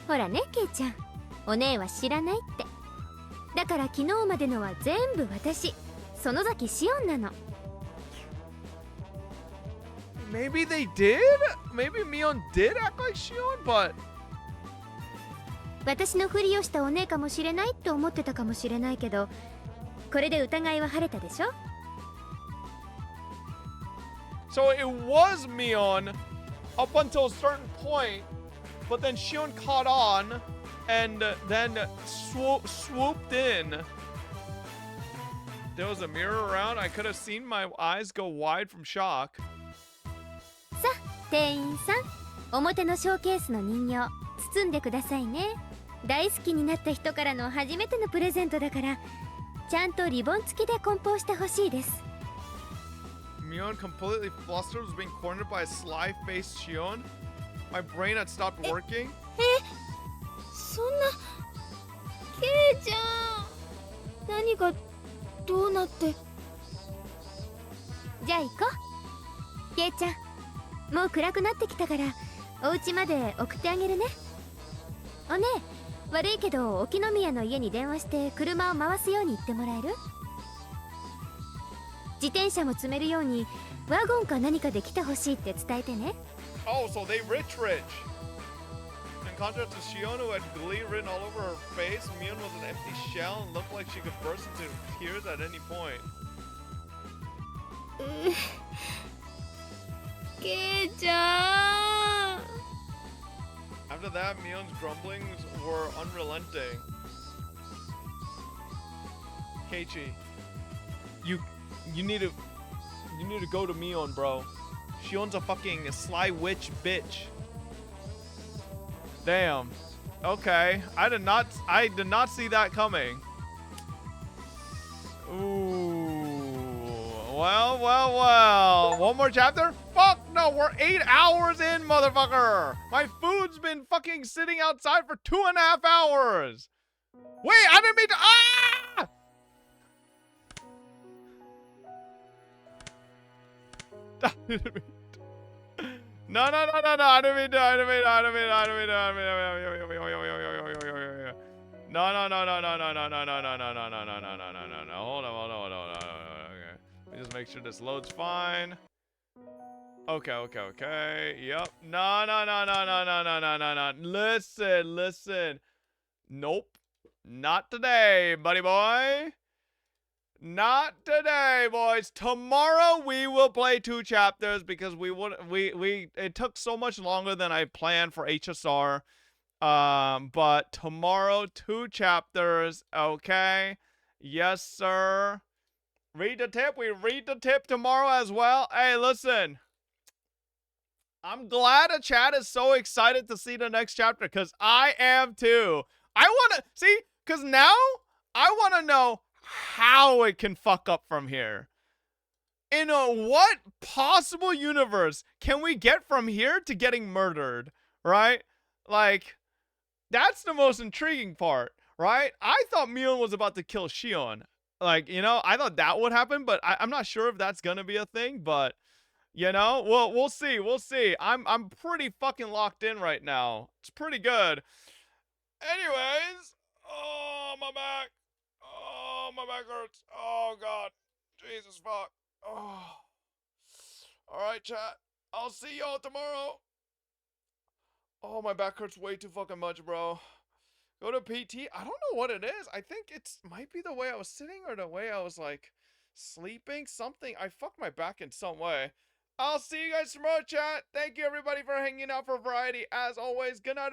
ほらねケイちゃん、お姉は知らないって。だから昨日までのは全部私、園崎シオンなの。 Maybe they did? Maybe Mion did act like Shion, but 私のふりをしたお姉かもしれないって思ってたかもしれないけど、これで疑いは晴れたでしょ。 so it was Mion up until a certain point, but then Shion caught on and then swooped in. There was a mirror around. I could have seen my eyes go wide from shock. さあ店員さん、表のショーケースの人形包んでくださいね。大好きになった人からの初めてのプレゼントだから、ちゃんとリボン付きで梱包してほしいです。 Mion, completely flustered, was being cornered by a sly-faced Shion. My brain had stopped working. そんな、ケイちゃん、何がどうなって。じゃあ行こう。ケイちゃん、もう暗くなってきたからお家まで送ってあげるね。おねえ、悪いけど沖宮の家に電話して車を回すように言ってもらえる？自転車も積めるようにワゴンか何かで来てほしいって伝えてね。 Oh, so they rich. In contrast to Shion, who had glee written all over her face, Mion was an empty shell and looked like she could burst into tears at any point. ケイちゃん。 After that, Mion's grumblings were unrelenting. Keiichi, you need to go to Mion, bro. Shion's a fucking sly witch bitch. Damn. Okay, I did not see that coming. Ooh. Well. One more chapter? Fuck no, we're 8 hours in, motherfucker. My food's been fucking sitting outside for 2.5 hours. Wait, I didn't mean to. Ah! No, no, no, no, no. I don't mean to. I don't mean to. I don't mean to. I don't mean to. I don't mean to. No, no, no, no, no, no, no, no, no, no, no, no, no, no, no, no, no, no, no. Hold on, hold on, hold on, hold on. Okay. Let me just make sure this loads fine. Okay, okay, okay. Yep. No, no, no, no, no, no, no, no, no, no. Listen, listen. Nope. Not today, buddy boy. Not today, boys. Tomorrow we will play 2 chapters because it took so much longer than I planned for HSR. But tomorrow 2 chapters, okay? Yes, sir. Read the tip. We read the tip tomorrow as well. Hey, listen. I'm glad the chat is so excited to see the next chapter because I am too. I want to see, because now I want to know how it can fuck up from here. In what possible universe can we get from here to getting murdered, right? Like, that's the most intriguing part, right? I thought Mion was about to kill Shion. Like, you know, I thought that would happen, but I'm not sure if that's gonna be a thing, but, you know, well, we'll see, we'll see. I'm pretty fucking locked in right now. It's pretty good. Anyways, oh, my back. Oh, my back hurts. Oh, God. Jesus fuck. Oh. Alright, chat. I'll see y'all tomorrow. Oh, my back hurts way too fucking much, bro. Go to PT. I don't know what it is. I think it's might be the way I was sitting or the way I was, like, sleeping. Something. I fucked my back in some way. I'll see you guys tomorrow, chat. Thank you, everybody, for hanging out for variety. As always, good night.